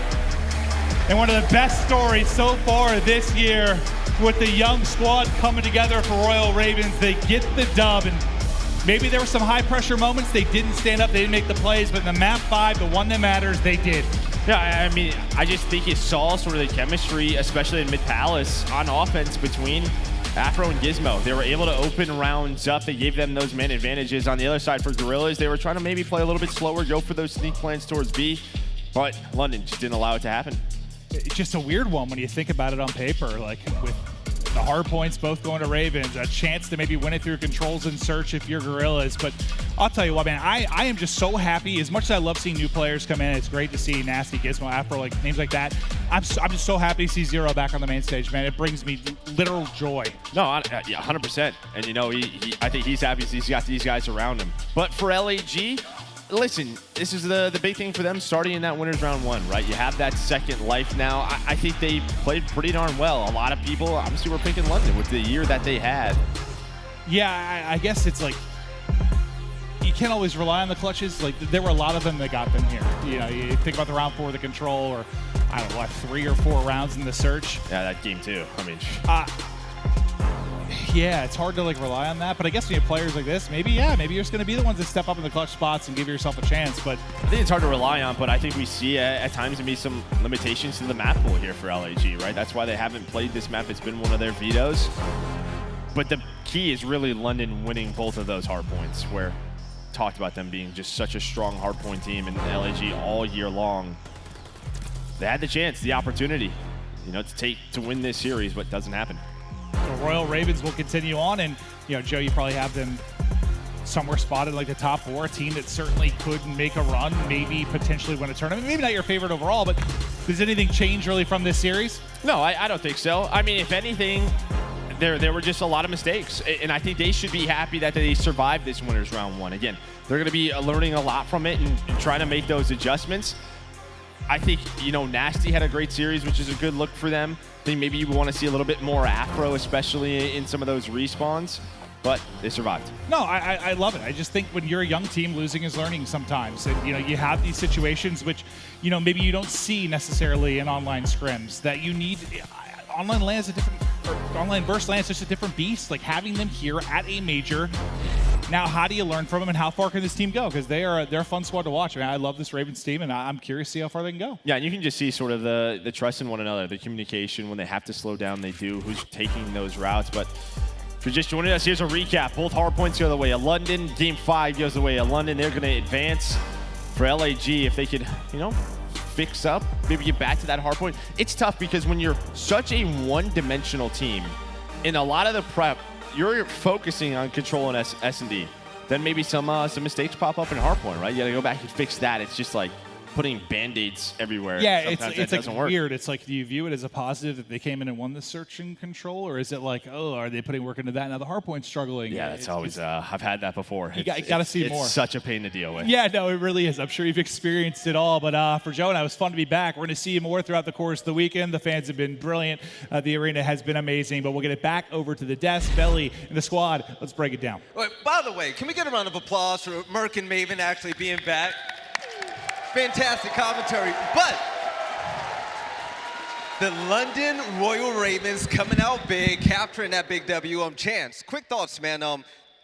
And one of the best stories so far this year with the young squad coming together for Royal Ravens. They get the dub, and maybe there were some high-pressure moments. They didn't stand up, they didn't make the plays, but in the map 5, the one that matters, they did. Yeah, I mean, I just think you saw sort of the chemistry, especially in mid-palace, on offense between Afro and Gismo. They were able to open rounds up. They gave them those man advantages. On the other side for Guerrillas, they were trying to maybe play a little bit slower, go for those sneak plans towards B, but London just didn't allow it to happen. It's just a weird one when you think about it on paper, like with the hard points both going to Ravens, a chance to maybe win it through controls and search if you're Guerrillas. But I'll tell you what, man, I am just so happy. As much as I love seeing new players come in, it's great to see Nastie, Gismo, Afro, like names like that. I'm just so happy to see Zero back on the main stage, man. It brings me literal joy. No, yeah, 100%. And you know, I think he's happy he's got these guys around him. But for LAG, listen, this is the big thing for them starting in that winner's round 1, right? You have that second life now. I think they played pretty darn well. A lot of people obviously were picking London with the year that they had. Yeah, I guess it's like, you can't always rely on the clutches. Like, there were a lot of them that got them here. You know, you think about the round 4 of the control, or I don't know, what, 3 or 4 rounds in the search. Yeah, that game too. I mean, yeah, it's hard to like rely on that, but I guess when you have players like this, maybe you're just going to be the ones that step up in the clutch spots and give yourself a chance. But I think it's hard to rely on, but I think we see at times maybe some limitations to the map pool here for LAG, right? That's why they haven't played this map. It's been one of their vetoes. But the key is really London winning both of those hard points, where talked about them being just such a strong hardpoint team in LAG all year long. They had the chance, the opportunity, you know, to win this series, but it doesn't happen. The Royal Ravens will continue on, and you know, Joe, you probably have them somewhere spotted like the top 4, a team that certainly could make a run, maybe potentially win a tournament. Maybe not your favorite overall, but does anything change really from this series? No, I don't think so. I mean, if anything, there were just a lot of mistakes, and I think they should be happy that they survived this winner's round 1. Again, they're going to be learning a lot from it and trying to make those adjustments. I think, you know, Nastie had a great series, which is a good look for them. I think maybe you want to see a little bit more Afro, especially in some of those respawns, but they survived. No, I love it. I just think when you're a young team, losing is learning sometimes. And, you know, you have these situations which, you know, maybe you don't see necessarily in online scrims that you need. Online LAN is a different, or online versus LAN is just a different beast. Like having them here at a major. Now, how do you learn from them, and how far can this team go? Because they're a fun squad to watch. I mean, I love this Ravens team, and I'm curious to see how far they can go. Yeah, and you can just see sort of the trust in one another, the communication. When they have to slow down, they do. Who's taking those routes? But if you're just joining us, here's a recap. Both hard points go the way of London. Game 5 goes the way of London. They're going to advance. For LAG, if they could, you know, fix up, maybe get back to that hard point. It's tough because when you're such a one-dimensional team, in a lot of the prep, you're focusing on control and S&D. Then maybe some mistakes pop up in hardpoint, right? You gotta go back and fix that. It's just like putting Band-Aids everywhere. Yeah, sometimes it's like work. weird. It's like, do you view it as a positive that they came in and won the search and control, or is it like, oh, are they putting work into that? Now the hardpoint's struggling. Yeah, that's always, I've had that before. You got to see more. It's such a pain to deal with. Yeah, no, it really is. I'm sure you've experienced it all. But for Joe and I, it was fun to be back. We're going to see you more throughout the course of the weekend. The fans have been brilliant. The arena has been amazing. But we'll get it back over to the desk, Belly, and the squad. Let's break it down. Wait, by the way, can we get a round of applause for Merc and Maven actually being back? Fantastic commentary. But the London Royal Ravens coming out big, capturing that big W. Chance, quick thoughts, man.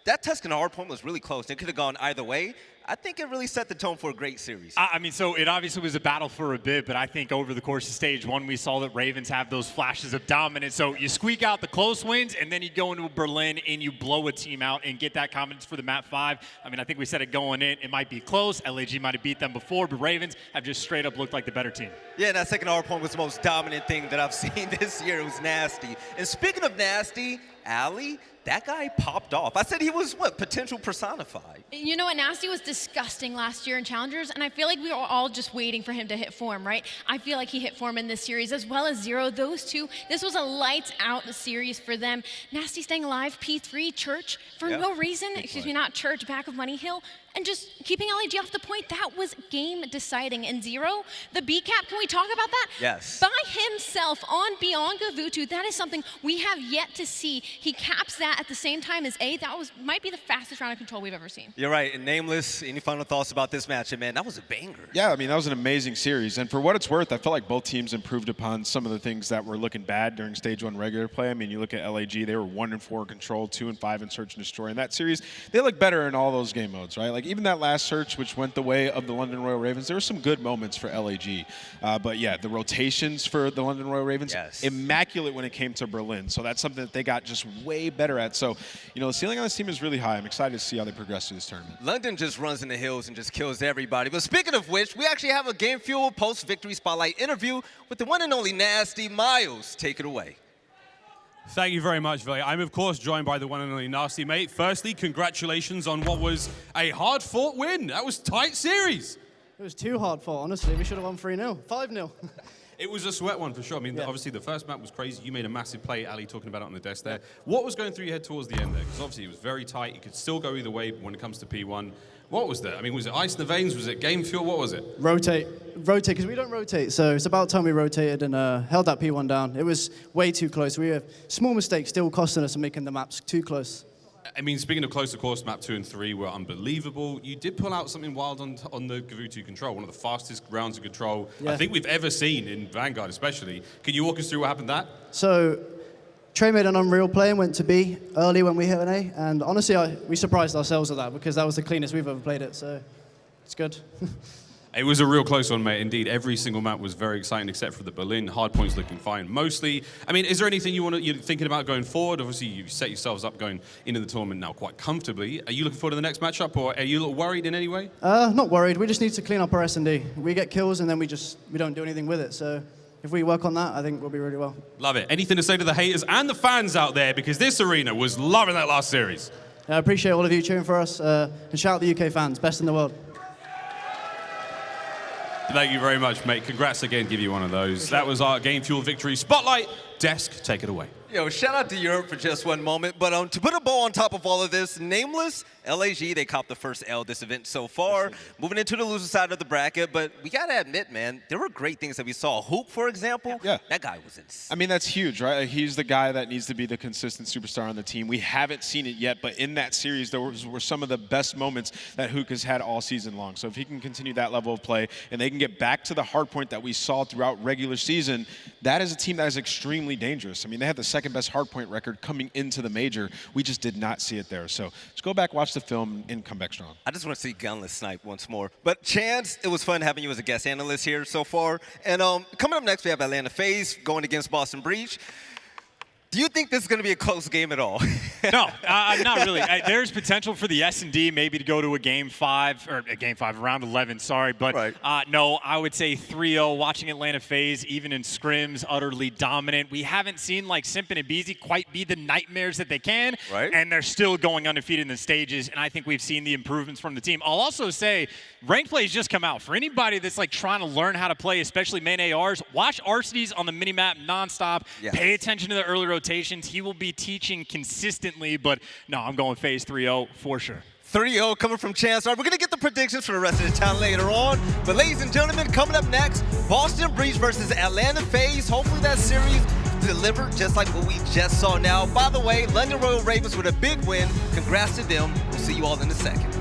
That Tuscan hardpoint was really close. It could have gone either way. I think it really set the tone for a great series. I mean, so it obviously was a battle for a bit, but I think over the course of stage 1, we saw that Ravens have those flashes of dominance. So you squeak out the close wins, and then you go into Berlin and you blow a team out and get that confidence for the map 5. I mean, I think we said it going in. It might be close. LAG might have beat them before, but Ravens have just straight up looked like the better team. Yeah, that second hardpoint was the most dominant thing that I've seen this year. It was Nasty. And speaking of Nasty, aLLeY, that guy popped off. I said he was, what, potential personified. You know what, Nasty was disgusting last year in Challengers, and I feel like we were all just waiting for him to hit form, right? I feel like he hit form in this series, as well as Zero. Those two, this was a lights-out series for them. Nasty staying alive, P3, Church, for no reason. Excuse me, not Church, back of Money Hill. And just keeping LAG off the point, that was game deciding. And Zero, the B cap, can we talk about that? Yes. By himself on Beyond Gavutu, that is something we have yet to see. He caps that at the same time as A. That might be the fastest round of control we've ever seen. You're right. And Nameless, any final thoughts about this match? And man, that was a banger. Yeah, I mean, that was an amazing series. And for what it's worth, I felt like both teams improved upon some of the things that were looking bad during stage 1 regular play. I mean, you look at LAG, they were 1-4 control, 2-5 in search and destroy. In that series, they look better in all those game modes, right? Like even that last search, which went the way of the London Royal Ravens, there were some good moments for LAG. But yeah, the rotations for the London Royal Ravens, immaculate when it came to Berlin. So that's something that they got just way better at. So, you know, the ceiling on this team is really high. I'm excited to see how they progress through this tournament. London just runs in the hills and just kills everybody. But speaking of which, we actually have a Game Fuel post-victory spotlight interview with the one and only Nasty. Miles, take it away. Thank you very much, Vili. I'm, of course, joined by the one and only Nasty, mate. Firstly, congratulations on what was a hard-fought win. That was a tight series. It was too hard fought, honestly. We should have won 3-0, 5-0. It was a sweat one, for sure. I mean, obviously, the first map was crazy. You made a massive play, aLLeY, talking about it on the desk there. What was going through your head towards the end there? Because obviously, it was very tight. You could still go either way when it comes to P1. What was that? I mean, was it ice in the veins? Was it game fuel? What was it? Rotate, because we don't rotate. So it's about time we rotated and held that P1 down. It was way too close. We have small mistakes still costing us and making the maps too close. I mean, speaking of close, of course, map 2 and 3 were unbelievable. You did pull out something wild on the Gavutu control, one of the fastest rounds of control I think we've ever seen in Vanguard, especially. Can you walk us through what happened that? So Trey made an unreal play and went to B early when we hit an A. And honestly, we surprised ourselves with that because that was the cleanest we've ever played it. So it's good. It was a real close one, mate. Indeed, every single map was very exciting except for the Berlin. Hardpoint's looking fine. Mostly, I mean, is there anything you're thinking about going forward? Obviously, you've set yourselves up going into the tournament now quite comfortably. Are you looking forward to the next matchup, or are you a little worried in any way? Not worried. We just need to clean up our S&D. We get kills and then we don't do anything with it. So if we work on that, I think we'll be really well. Love it. Anything to say to the haters and the fans out there? Because this arena was loving that last series. I appreciate all of you cheering for us. And shout out the UK fans. Best in the world. Thank you very much, mate. Congrats again. Give you one of those. That was our Game Fuel victory spotlight. Desk, take it away. Yo, shout out to Europe for just one moment. But to put a bow on top of all of this, Nameless, LAG, they copped the first L this event so far. Moving into the loser side of the bracket. But we got to admit, man, there were great things that we saw. Hoop, for example, that guy was insane. I mean, that's huge, right? He's the guy that needs to be the consistent superstar on the team. We haven't seen it yet, but in that series, there were some of the best moments that Hook has had all season long. So if he can continue that level of play and they can get back to the hard point that we saw throughout regular season, that is a team that is extremely dangerous. I mean, they had the second best hard point record coming into the major. We just did not see it there. So just go back, watch the film, and come back strong. I just want to see Gunless snipe once more. But Chance, it was fun having you as a guest analyst here so far. And coming up next, we have Atlanta FaZe going against Boston Breach. Do you think this is going to be a close game at all? No, not really. There's potential for the S&D maybe to go to a Game 5, or a Game 5, round 11, sorry. But no, I would say 3-0, watching Atlanta FaZe, even in scrims, utterly dominant. We haven't seen like Simp and aBeZy quite be the nightmares that they can, and they're still going undefeated in the stages, and I think we've seen the improvements from the team. I'll also say, ranked plays just come out. For anybody that's like trying to learn how to play, especially main ARs, watch Arcitys on the minimap nonstop. Pay attention to the early rotations. He will be teaching consistently, but no, I'm going FaZe 3-0 for sure. 3-0 coming from Chance. All right, we're going to get the predictions for the rest of the town later on. But ladies and gentlemen, coming up next, Boston Breach versus Atlanta FaZe. Hopefully that series delivered just like what we just saw now. By the way, London Royal Ravens with a big win. Congrats to them. We'll see you all in a second.